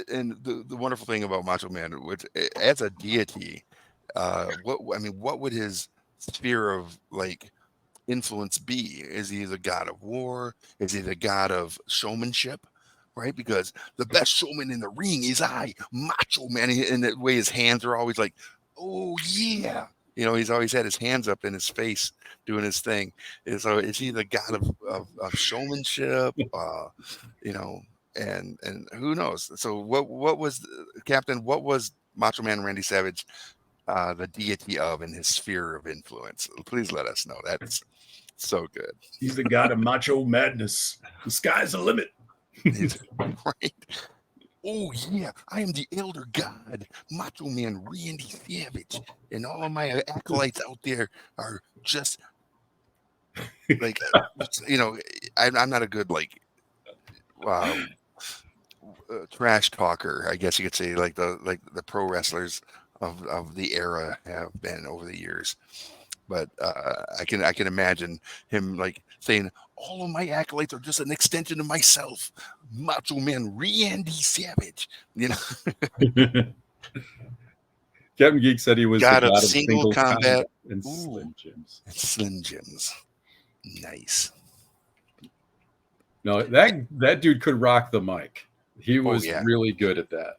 and the wonderful thing about Macho Man, which as a deity, what would his sphere of like influence be? Is he the god of war? Is he the god of showmanship? Right? Because the best showman in the ring is I, Macho Man. And the way his hands are always like, oh yeah. He's always had his hands up in his face doing his thing. And so is he the god of showmanship? And who knows? So what was Captain? What was Macho Man Randy Savage the deity of in his sphere of influence? Please let us know. That's so good. He's the god of macho madness. The sky's the limit. Right. Oh yeah, I am the elder god, Macho Man Randy Savage, and all of my acolytes out there are just like, I'm not a good trash talker, I guess you could say, like the pro wrestlers of the era have been over the years. but I can imagine him like saying, "All of my accolades are just an extension of myself, Macho Man Randy Savage." You know, Captain Geek said he was the God of god of single single combat. combat and Ooh, Slim Jims. and Slim Jims. Nice. No, that dude could rock the mic. He Oh was yeah, really good at that.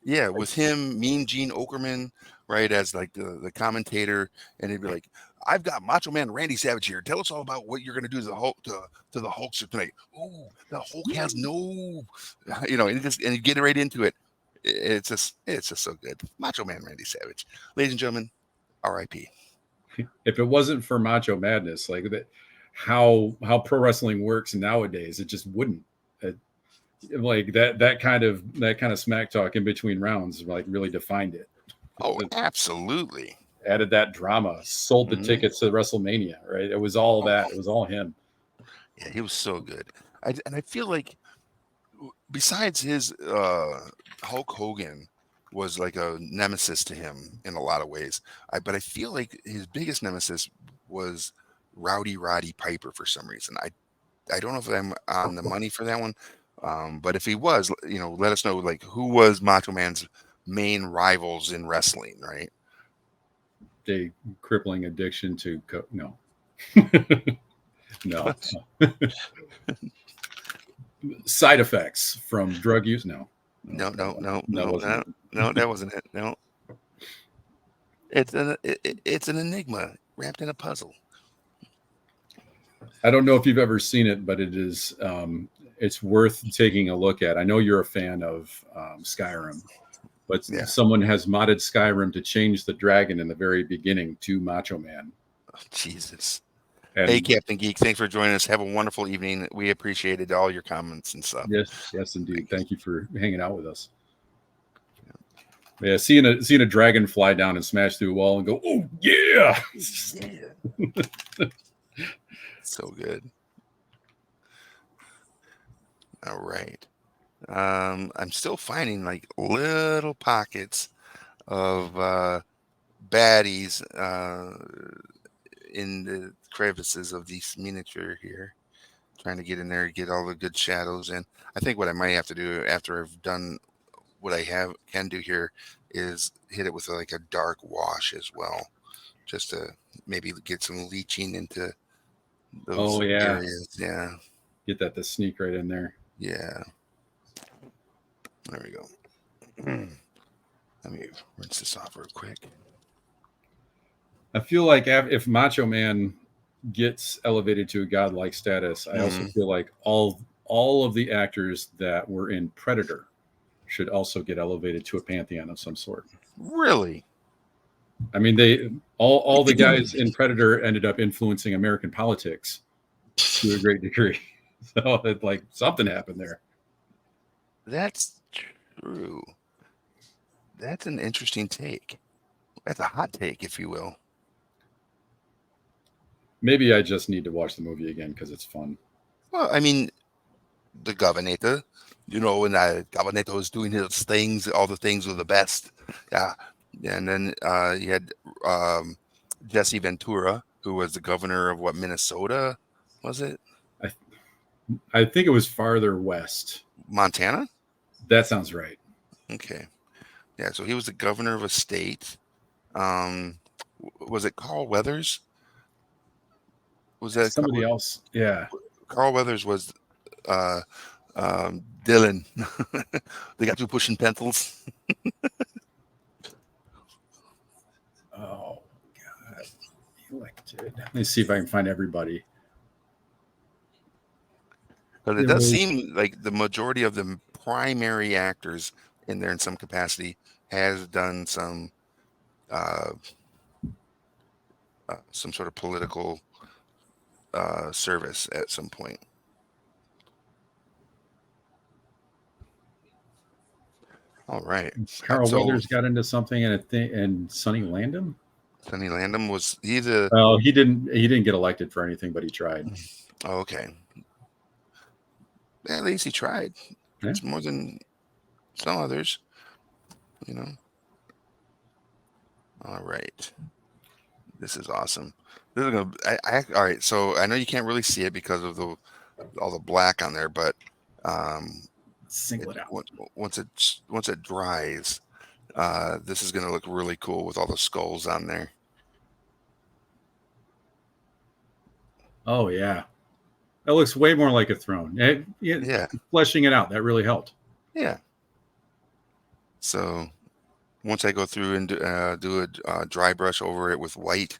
yeah. With him, Mean Gene Okerman, right, as like the commentator, and he'd be like, "I've got Macho Man Randy Savage here. Tell us all about what you're gonna do to the Hulk to the Hulkster tonight." Oh, the Hulk has no, and he'd get right into it. It's just so good. Macho Man Randy Savage, ladies and gentlemen, R.I.P. If it wasn't for Macho Madness, like that, how pro wrestling works nowadays, it just wouldn't. Like that kind of smack talk in between rounds, like really defined it. Oh, It absolutely. added that drama, sold the Mhm. tickets to WrestleMania, right? It was all Oh, that. It was all him. yeah, he was so good. I feel like besides his Hulk Hogan was like a nemesis to him in a lot of ways. But I feel like his biggest nemesis was Rowdy Roddy Piper for some reason. I don't know if I'm on the money for that one. But if he was, let us know like who was Macho Man's main rivals in wrestling, right? A crippling addiction to no. No. Side effects from drug use. No. No, no, no, That no, wasn't no, it. no, that wasn't it. No, it's an enigma wrapped in a puzzle. I don't know if you've ever seen it, but it's worth taking a look at. I know you're a fan of Skyrim, but Yeah. someone has modded Skyrim to change the dragon in the very beginning to Macho Man. Oh, Jesus. And Hey, Captain Geek, thanks for joining us. Have a wonderful evening. We appreciated all your comments and stuff. yes, indeed. Thank you for hanging out with us. Yeah, seeing a dragon fly down and smash through a wall and go, oh yeah. Yeah. So good. All right. I'm still finding like little pockets of baddies in the crevices of these miniature here. Trying to get in there, get all the good shadows in. I think what I might have to do after I've done what I can do here is hit it with like a dark wash as well, just to maybe get some leaching into those Oh yeah. areas. Yeah, Get that to sneak right in there. yeah. There we go. Let me rinse this off real quick. I feel like if Macho Man gets elevated to a godlike status, I also feel like all of the actors that were in Predator should also get elevated to a pantheon of some sort. Really? I mean, they all the guys in Predator ended up influencing American politics to a great degree. So it, like something happened there. That's true. That's an interesting take. That's a hot take, if you will. Maybe I just need to watch the movie again because it's fun. Well, I mean, the Governator, when Governator was doing his things, all the things were the best. Yeah. And then you had Jesse Ventura, who was the governor of Minnesota, was it? I think it was farther west. Montana? That sounds right. Okay. Yeah, so he was the governor of a state. Was it Carl Weathers? Was that somebody else? Yeah. Carl Weathers was Dylan. They got you pushing pencils. Oh God. Elected. Let me see if I can find everybody. But it does seem like the majority of the primary actors in there in some capacity has done some sort of political service at some point. All right. Carl Weathers got into something, and Sonny Landham. Sonny Landham was he the? Well, he didn't get elected for anything, but he tried. Oh, okay. At least he tried. Yeah. It's more than some others, All right. This is awesome. This is gonna. All right. So I know you can't really see it because of all the black on there, but Single it out. once it dries, this is gonna look really cool with all the skulls on there. Oh yeah, that looks way more like a throne. Yeah. Fleshing it out, that really helped. Yeah. So once I go through and do a dry brush over it with white,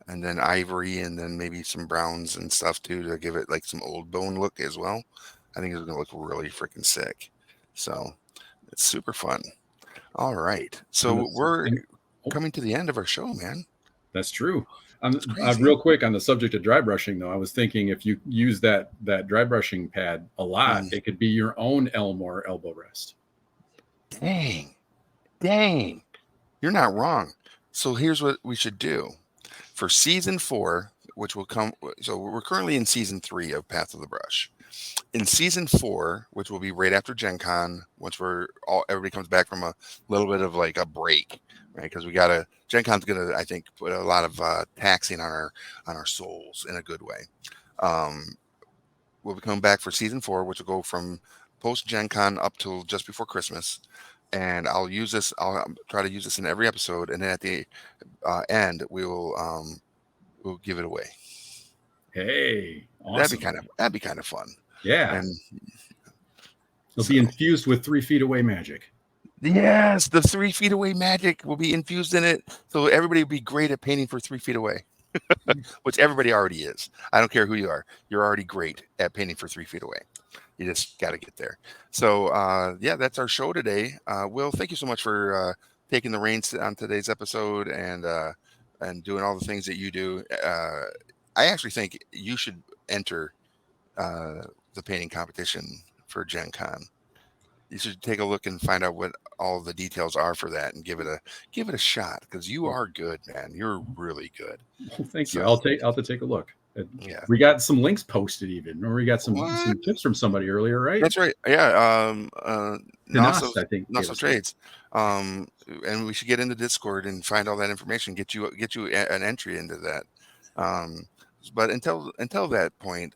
and then ivory, and then maybe some browns and stuff too to give it like some old bone look as well, I think it's gonna look really freaking sick. So it's super fun. All right, so we're coming to the end of our show, man. That's true. Crazy. Real quick on the subject of dry brushing, though, I was thinking if you use that dry brushing pad a lot, it could be your own Elmore elbow rest. Dang, you're not wrong. So here's what we should do for season 4, which will come. So we're currently in season 3 of Path of the Brush. In season 4, which will be right after Gen Con, once everybody comes back from a little bit of like a break, right? Because Gen Con's gonna, I think, put a lot of taxing on our souls in a good way. We'll be coming back for season 4, which will go from post Gen Con up till just before Christmas. And I'll try to use this in every episode, and then at the end we'll give it away. Hey, awesome. That'd be kind of fun. Yeah, and it'll be infused with 3 feet away magic. Yes, the 3 feet away magic will be infused in it, so everybody will be great at painting for 3 feet away, which everybody already is. I don't care who you are; you're already great at painting for 3 feet away. You just got to get there. So, yeah, that's our show today. Will, thank you so much for taking the reins on today's episode and doing all the things that you do. I actually think you should enter the painting competition for Gen Con. You should take a look and find out what all the details are for that and give it a shot, because you are good, man. You're really good. Well, thank you. I'll have to take a look. Yeah, we got some links posted even, or we got some tips from somebody earlier, right? That's right. Yeah. Nost, I think. Nost Trades. And we should get into Discord and find all that information. Get you an entry into that. But until that point,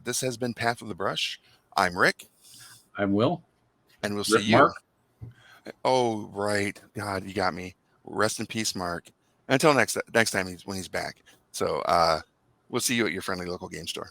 this has been Path of the Brush. I'm Rick. I'm Will. And we'll see you. Mark. Oh, right. God, you got me. Rest in peace, Mark. Until next time when he's back. So we'll see you at your friendly local game store.